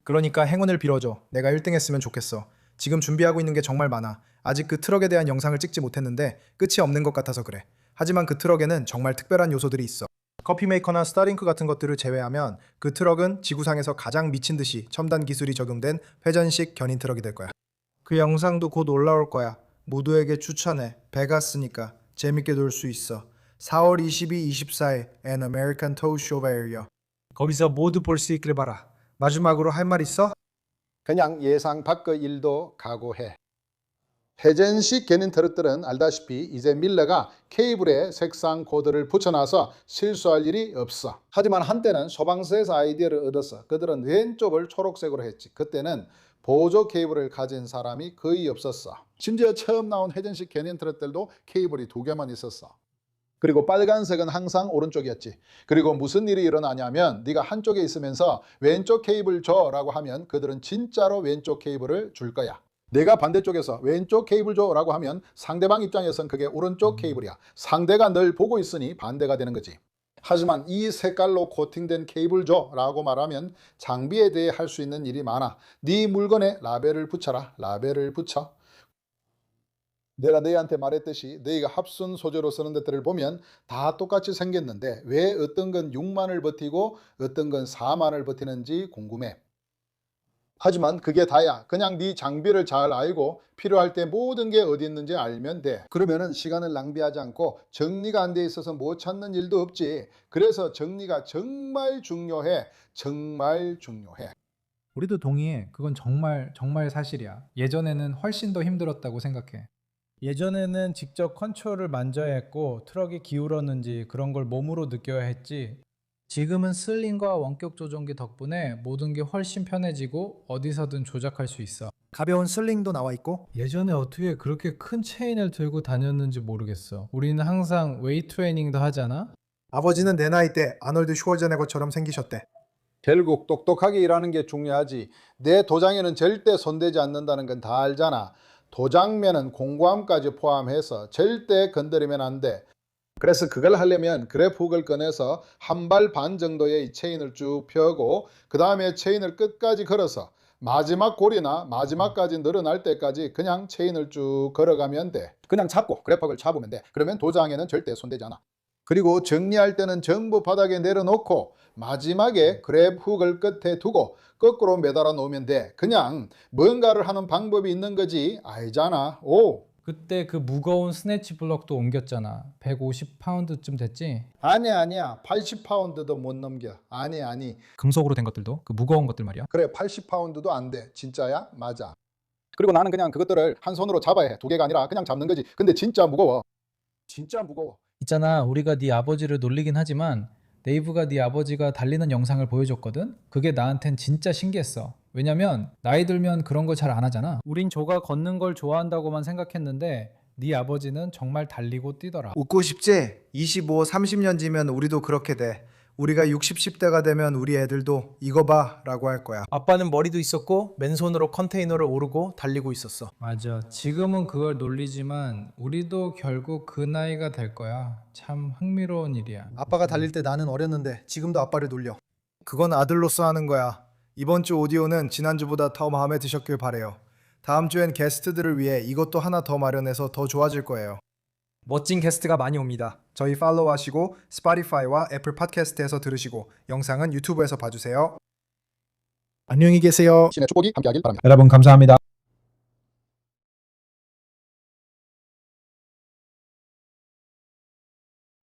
그러니까 행운을 빌어줘. 내가 1등 했으면 좋겠어. 지금 준비하고 있는 게 정말 많아. 아직 그 트럭에 대한 영상을 찍지 못했는데 끝이 없는 것 같아서 그래. 하지만 그 트럭에는 정말 특별한 요소들이 있어. 커피 메이커나 스타링크 같은 것들을 제외하면 그 트럭은 지구상에서 가장 미친 듯이 첨단 기술이 적용된 회전식 견인 트럭이 될 거야. 그 영상도 곧 올라올 거야. 모두에게 추천해. 베가스니까 재밌게 놀 수 있어. 4월 22, 24일 An American Tow Show Area. 거기서 모두 볼 수 있길 바라. 마지막으로 할 말 있어? 그냥 예상 밖의 일도 각오해. 회전식 견인 트럭들은 알다시피 이제 밀러가 케이블에 색상 코드를 붙여놔서 실수할 일이 없어. 하지만 한때는 소방서에서 아이디어를 얻어서 그들은 왼쪽을 초록색으로 했지. 그때는 보조 케이블을 가진 사람이 거의 없었어. 심지어 처음 나온 회전식 견인 트럭들도 케이블이 2개만 있었어. 그리고 빨간색은 항상 오른쪽이었지. 그리고 무슨 일이 일어나냐면 네가 한쪽에 있으면서 왼쪽 케이블 줘 라고 하면 그들은 진짜로 왼쪽 케이블을 줄 거야. 내가 반대쪽에서 왼쪽 케이블 줘 라고 하면 상대방 입장에선 그게 오른쪽 케이블이야. 상대가 널 보고 있으니 반대가 되는 거지. 하지만 이 색깔로 코팅된 케이블 줘 라고 말하면 장비에 대해 할 수 있는 일이 많아. 네 물건에 라벨을 붙여라. 라벨을 붙여. 내가 너희한테 말했듯이 너희가 합순 소재로 쓰는 것들을 보면 다 똑같이 생겼는데 왜 어떤 건 6만을 버티고 어떤 건 4만을 버티는지 궁금해. 하지만 그게 다야. 그냥 네 장비를 잘 알고 필요할 때 모든 게 어디 있는지 알면 돼. 그러면은 시간을 낭비하지 않고 정리가 안 돼 있어서 못 찾는 일도 없지. 그래서 정리가 정말 중요해. 정말 중요해. 우리도 동의해. 그건 정말 사실이야. 예전에는 훨씬 더 힘들었다고 생각해. 예전에는 직접 컨트롤을 만져야 했고 트럭이 기울었는지 그런 걸 몸으로 느껴야 했지. 지금은 슬링과 원격 조종기 덕분에 모든 게 훨씬 편해지고 어디서든 조작할 수 있어. 가벼운 슬링도 나와 있고. 예전에 어떻게 그렇게 큰 체인을 들고 다녔는지 모르겠어. 우리는 항상 웨이트 트레이닝도 하잖아. 아버지는 내 나이 때 아놀드 슈워제네거처럼 생기셨대. 결국 똑똑하게 일하는 게 중요하지. 내 도장에는 절대 손대지 않는다는 건 다 알잖아. 도장면은 공구함까지 포함해서 절대 건드리면 안 돼. 그래서 그걸 하려면 그래프훅을 꺼내서 한 발 반 정도의 체인을 쭉 펴고 그 다음에 체인을 끝까지 걸어서 마지막 고리나 마지막까지 늘어날 때까지 그냥 체인을 쭉 걸어가면 돼. 그냥 잡고 그래프훅을 잡으면 돼. 그러면 도장에는 절대 손대지 않아. 그리고 정리할 때는 전부 바닥에 내려놓고 마지막에 그래프훅을 끝에 두고 거꾸로 매달아 놓으면 돼. 그냥 뭔가를 하는 방법이 있는 거지. 알잖아. 오. 그때 그 무거운 스네치 블럭도 옮겼잖아. 150파운드쯤 됐지? 아니야. 80파운드도 못 넘겨. 아니. 금속으로 된 것들도 그 무거운 것들 말이야. 그래 80파운드도 안 돼. 진짜야? 맞아. 그리고 나는 그냥 그것들을 한 손으로 잡아야 해. 2개가 아니라 그냥 잡는 거지. 근데 진짜 무거워. 진짜 무거워. 있잖아, 우리가 네 아버지를 놀리긴 하지만 네이브가 네 아버지가 달리는 영상을 보여줬거든? 그게 나한텐 진짜 신기했어. 왜냐면 나이 들면 그런 걸 잘 안 하잖아. 우린 조가 걷는 걸 좋아한다고만 생각했는데 네 아버지는 정말 달리고 뛰더라. 웃고 싶지? 25, 30년 지면 우리도 그렇게 돼. 우리가 60, 10대가 되면 우리 애들도 이거 봐 라고 할 거야. 아빠는 머리도 있었고 맨손으로 컨테이너를 오르고 달리고 있었어. 맞아. 지금은 그걸 놀리지만 우리도 결국 그 나이가 될 거야. 참 흥미로운 일이야. 아빠가 달릴 때 나는 어렸는데 지금도 아빠를 놀려. 그건 아들로서 하는 거야. 이번 주 오디오는 지난주보다 더 마음에 드셨길 바래요. 다음 주엔 게스트들을 위해 이것도 하나 더 마련해서 더 좋아질 거예요. 멋진 게스트가 많이 옵니다. 저희 팔로우하시고 스포티파이와 애플 팟캐스트에서 들으시고 영상은 유튜브에서 봐주세요. 안녕히 계세요. 신의 축복이 함께하길 바랍니다. 여러분 감사합니다.